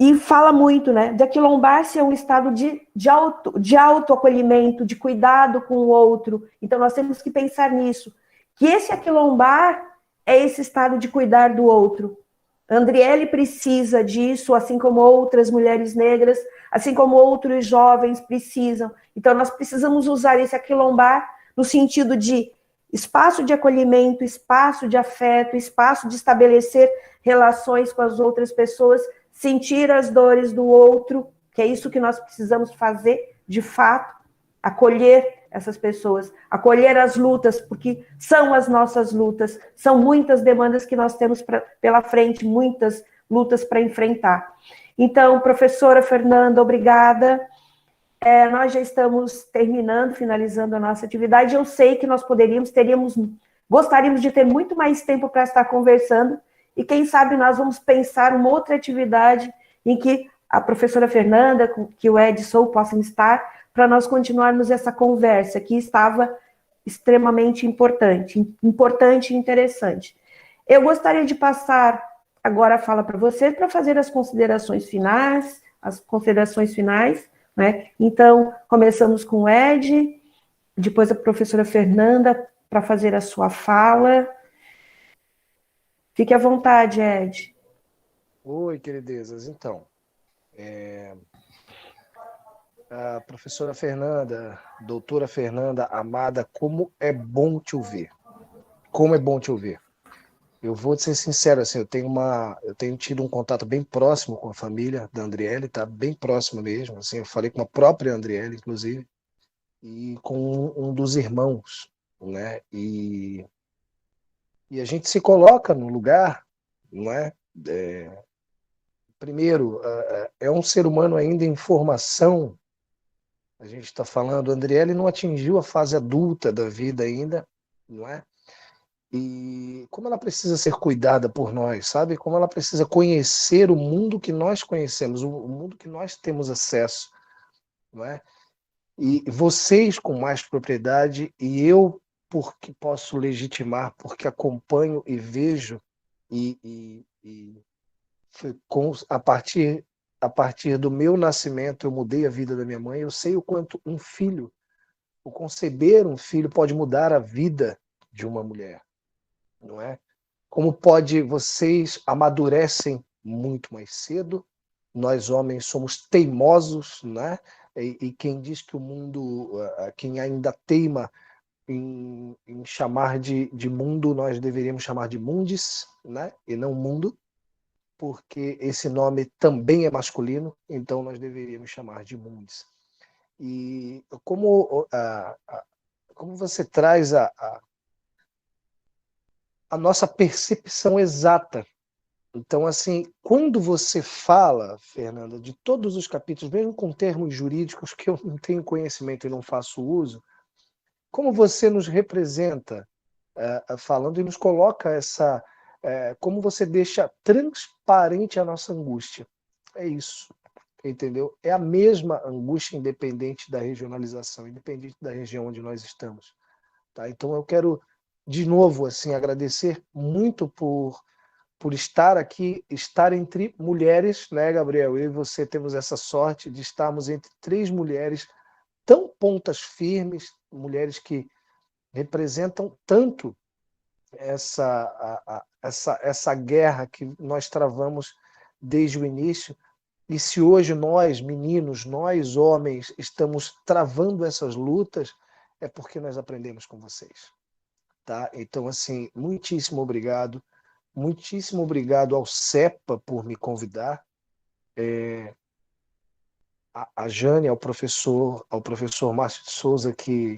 e fala muito, né? De aquilombar-se é um estado de autoacolhimento, de cuidado com o outro. Então, nós temos que pensar nisso. Que esse aquilombar é esse estado de cuidar do outro. Andriele precisa disso, assim como outras mulheres negras, assim como outros jovens precisam. Então, nós precisamos usar esse aquilombar no sentido de espaço de acolhimento, espaço de afeto, espaço de estabelecer relações com as outras pessoas, sentir as dores do outro, que é isso que nós precisamos fazer, de fato, acolher essas pessoas, acolher as lutas, porque são as nossas lutas, são muitas demandas que nós temos pela frente, muitas lutas para enfrentar. Então, professora Fernanda, obrigada. Nós já estamos finalizando a nossa atividade. Eu sei que nós gostaríamos de ter muito mais tempo para estar conversando, e quem sabe nós vamos pensar uma outra atividade em que a professora Fernanda, que o Edson possam estar, para nós continuarmos essa conversa, que estava extremamente importante e interessante. Eu gostaria de passar agora a fala para você, para fazer as considerações finais, né? Então, começamos com o Ed, depois a professora Fernanda, para fazer a sua fala. Fique à vontade, Ed. Oi, queridezas. Então, a professora Fernanda, doutora Fernanda, amada, como é bom te ouvir. Como é bom te ouvir. Eu vou te ser sincero, assim, eu tenho tido um contato bem próximo com a família da Andriele, tá? Bem próximo mesmo, assim, eu falei com a própria Andriele, inclusive, e com um dos irmãos, né? E a gente se coloca no lugar, não é? Primeiro, é um ser humano ainda em formação. A gente está falando, a Andriele não atingiu a fase adulta da vida ainda, não é? E como ela precisa ser cuidada por nós, sabe? Como ela precisa conhecer o mundo que nós conhecemos, o mundo que nós temos acesso, não é? E vocês com mais propriedade e eu porque posso legitimar, porque acompanho e vejo e a partir do meu nascimento eu mudei a vida da minha mãe. Eu sei o quanto um filho, o conceber um filho pode mudar a vida de uma mulher, não é? Como pode vocês amadurecem muito mais cedo. Nós homens somos teimosos, né? E quem diz que o mundo, quem ainda teima em chamar de mundo, nós deveríamos chamar de mundis, né? E não mundo, porque esse nome também é masculino, então nós deveríamos chamar de mundis. E como você traz a nossa percepção exata. Então, assim, quando você fala, Fernanda, de todos os capítulos, mesmo com termos jurídicos que eu não tenho conhecimento e não faço uso, como você nos representa, falando e nos coloca como você deixa transparente a nossa angústia. É isso, entendeu? É a mesma angústia independente da regionalização, independente da região onde nós estamos. Tá? Então, eu quero, de novo, assim, agradecer muito por estar aqui, estar entre mulheres, né, Gabriel? Eu e você temos essa sorte de estarmos entre 3 mulheres tão pontas firmes, mulheres que representam tanto essa guerra que nós travamos desde o início. E se hoje nós, meninos, nós, homens, estamos travando essas lutas, é porque nós aprendemos com vocês. Tá? Então, assim, muitíssimo obrigado. Muitíssimo obrigado ao CEPA por me convidar, a Jane, ao professor Márcio de Souza, que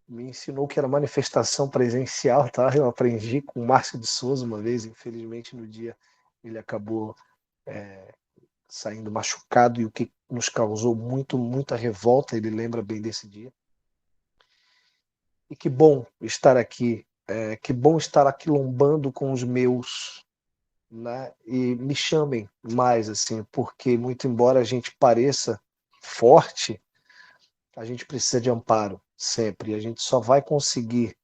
me ensinou que era manifestação presencial, tá? Eu aprendi com o Márcio de Souza uma vez, infelizmente no dia ele acabou saindo machucado, e o que nos causou muita revolta, ele lembra bem desse dia. E que bom estar aqui, que bom estar aquilombando com os meus, né? E me chamem mais, assim, porque muito embora a gente pareça forte, a gente precisa de amparo sempre. A gente só vai conseguir,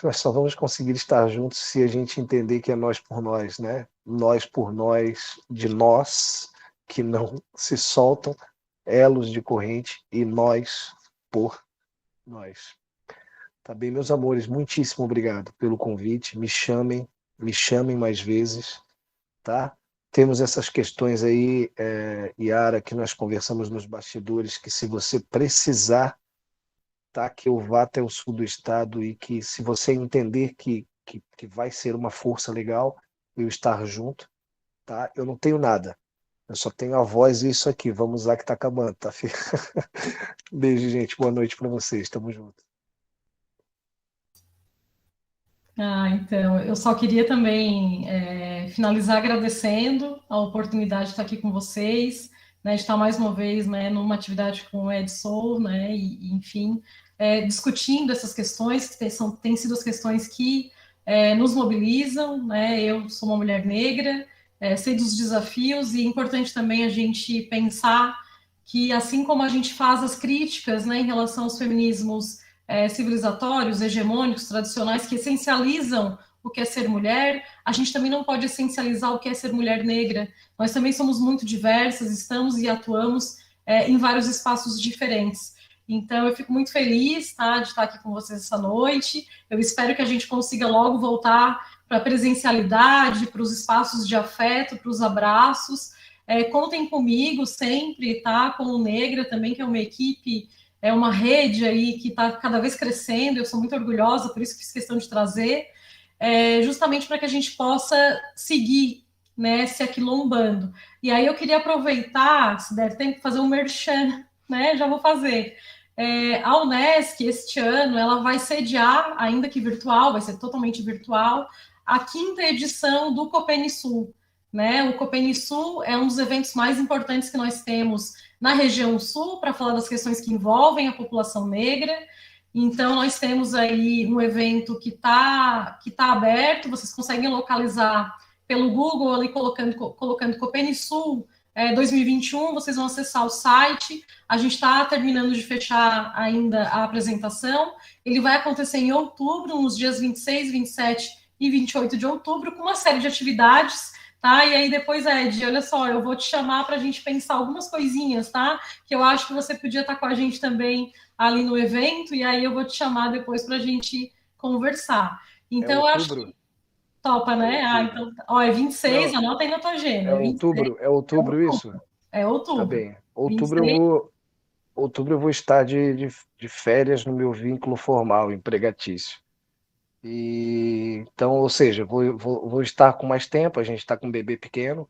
nós só vamos conseguir estar juntos se a gente entender que é nós por nós, né? Nós por nós, de nós que não se soltam, elos de corrente, e nós por nós. Tá bem, meus amores, muitíssimo obrigado pelo convite. Me chamem mais vezes, tá? Temos essas questões aí, Yara, que nós conversamos nos bastidores, que se você precisar, tá, que eu vá até o sul do estado, e que se você entender que vai ser uma força legal, eu estar junto, tá? Eu não tenho nada, eu só tenho a voz e isso aqui. Vamos lá que tá acabando, tá, filho? Beijo, gente. Boa noite para vocês. Tamo junto. Então, eu só queria também finalizar agradecendo a oportunidade de estar aqui com vocês, né, de estar mais uma vez, né, numa atividade com o Edson, né, e enfim, discutindo essas questões, que têm sido as questões que nos mobilizam, né. Eu sou uma mulher negra, sei dos desafios, e é importante também a gente pensar que, assim como a gente faz as críticas, né, em relação aos feminismos civilizatórios, hegemônicos, tradicionais, que essencializam o que é ser mulher, a gente também não pode essencializar o que é ser mulher negra. Nós também somos muito diversas, estamos e atuamos em vários espaços diferentes. Então, eu fico muito feliz, tá, de estar aqui com vocês essa noite. Eu espero que a gente consiga logo voltar para a presencialidade, para os espaços de afeto, para os abraços. Contem comigo sempre, tá? Com o Negra também, que é uma equipe, é uma rede aí que está cada vez crescendo. Eu sou muito orgulhosa, por isso fiz questão de trazer, justamente para que a gente possa seguir, né, se aquilombando. E aí eu queria aproveitar, se der tempo, fazer um merchan, né? Já vou fazer. A Unesc, este ano, ela vai sediar, ainda que virtual, vai ser totalmente virtual, a 5ª edição do COPENISUL. Né? O COPENISUL é um dos eventos mais importantes que nós temos na região sul, para falar das questões que envolvem a população negra. Então, nós temos aí um evento que tá aberto, vocês conseguem localizar pelo Google, ali colocando COPENISUL 2021, vocês vão acessar o site. A gente está terminando de fechar ainda a apresentação. Ele vai acontecer em outubro, nos dias 26, 27 e 28 de outubro, com uma série de atividades, tá? E aí depois, Ed, olha só, eu vou te chamar para a gente pensar algumas coisinhas, tá? Que eu acho que você podia estar com a gente também ali no evento, e aí eu vou te chamar depois para a gente conversar. Então, eu acho que topa, né? Então, é 26, não, anota aí na tua agenda. É outubro isso? É outubro. Tá bem. Outubro eu vou estar de férias no meu vínculo formal, empregatício. Então, ou seja, vou estar com mais tempo, a gente está com um bebê pequeno.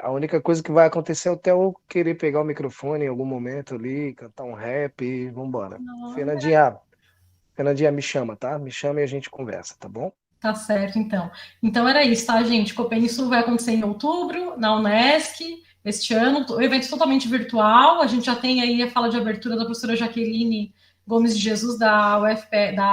A única coisa que vai acontecer é até eu querer pegar o microfone em algum momento ali, cantar um rap e vambora. Fernandinha, me chama, tá? Me chama e a gente conversa, tá bom? Tá certo, então. Então era isso, tá, gente? COPENISUL vai acontecer em outubro, na Unesc, este ano. O evento totalmente virtual. A gente já tem aí a fala de abertura da professora Jaqueline Gomes de Jesus, da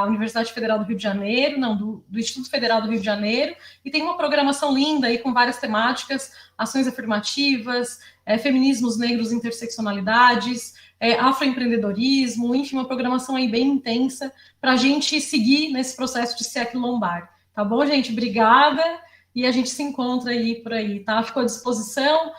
Universidade Federal do Rio de Janeiro, do Instituto Federal do Rio de Janeiro, e tem uma programação linda aí com várias temáticas, ações afirmativas, feminismos negros, interseccionalidades, afroempreendedorismo, enfim, uma programação aí bem intensa para a gente seguir nesse processo de se aquilombar. Tá bom, gente? Obrigada, e a gente se encontra aí por aí, tá? Ficou à disposição.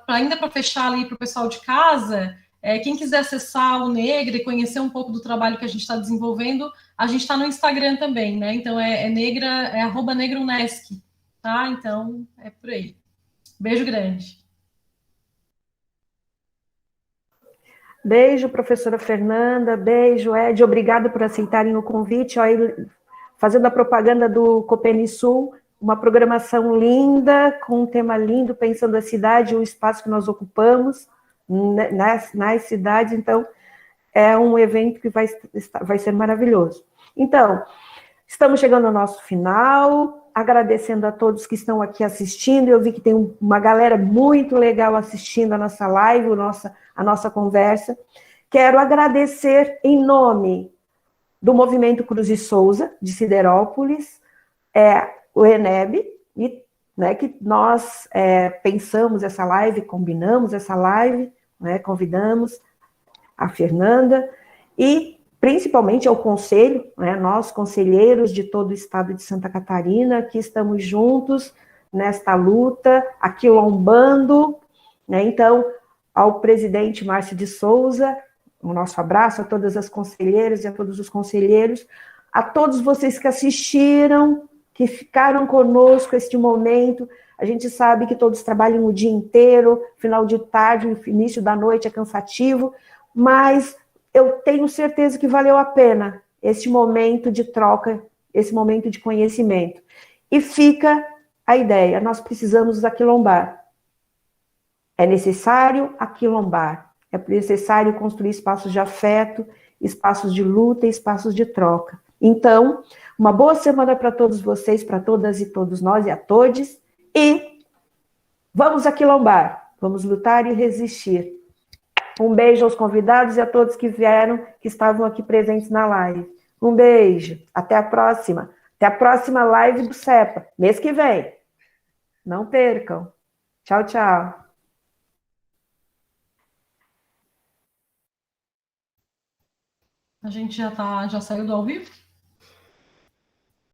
Ainda para fechar ali para o pessoal de casa, quem quiser acessar o Negra e conhecer um pouco do trabalho que a gente está desenvolvendo, a gente está no Instagram também, né? Então Negra, @NegraUnesc, tá? Então é por aí. Beijo grande. Beijo, professora Fernanda, beijo, Ed, obrigado por aceitarem o convite, fazendo a propaganda do COPENISUL, uma programação linda, com um tema lindo, pensando a cidade e o espaço que nós ocupamos nas cidades, então é um evento que vai ser maravilhoso. Então, estamos chegando ao nosso final, agradecendo a todos que estão aqui assistindo, eu vi que tem uma galera muito legal assistindo a nossa live, a nossa conversa. Quero agradecer em nome do Movimento Cruz e Souza, de Siderópolis, o ENEB, que nós pensamos essa live, combinamos essa live, convidamos a Fernanda, e principalmente ao Conselho, nós, conselheiros de todo o estado de Santa Catarina, que estamos juntos nesta luta, aquilombando, então, ao presidente Márcio de Souza, o nosso abraço a todas as conselheiras e a todos os conselheiros, a todos vocês que assistiram, que ficaram conosco este momento. A gente sabe que todos trabalham o dia inteiro, final de tarde, início da noite é cansativo, mas eu tenho certeza que valeu a pena este momento de troca, esse momento de conhecimento. E fica a ideia, nós precisamos aquilombar. É necessário aquilombar, é necessário construir espaços de afeto, espaços de luta e espaços de troca. Então, uma boa semana para todos vocês, para todas e todos nós e a todos, e vamos aquilombar, vamos lutar e resistir. Um beijo aos convidados e a todos que vieram, que estavam aqui presentes na live. Um beijo, até a próxima. Até a próxima live do CEPA, mês que vem. Não percam. Tchau, tchau. A gente já saiu do ao vivo?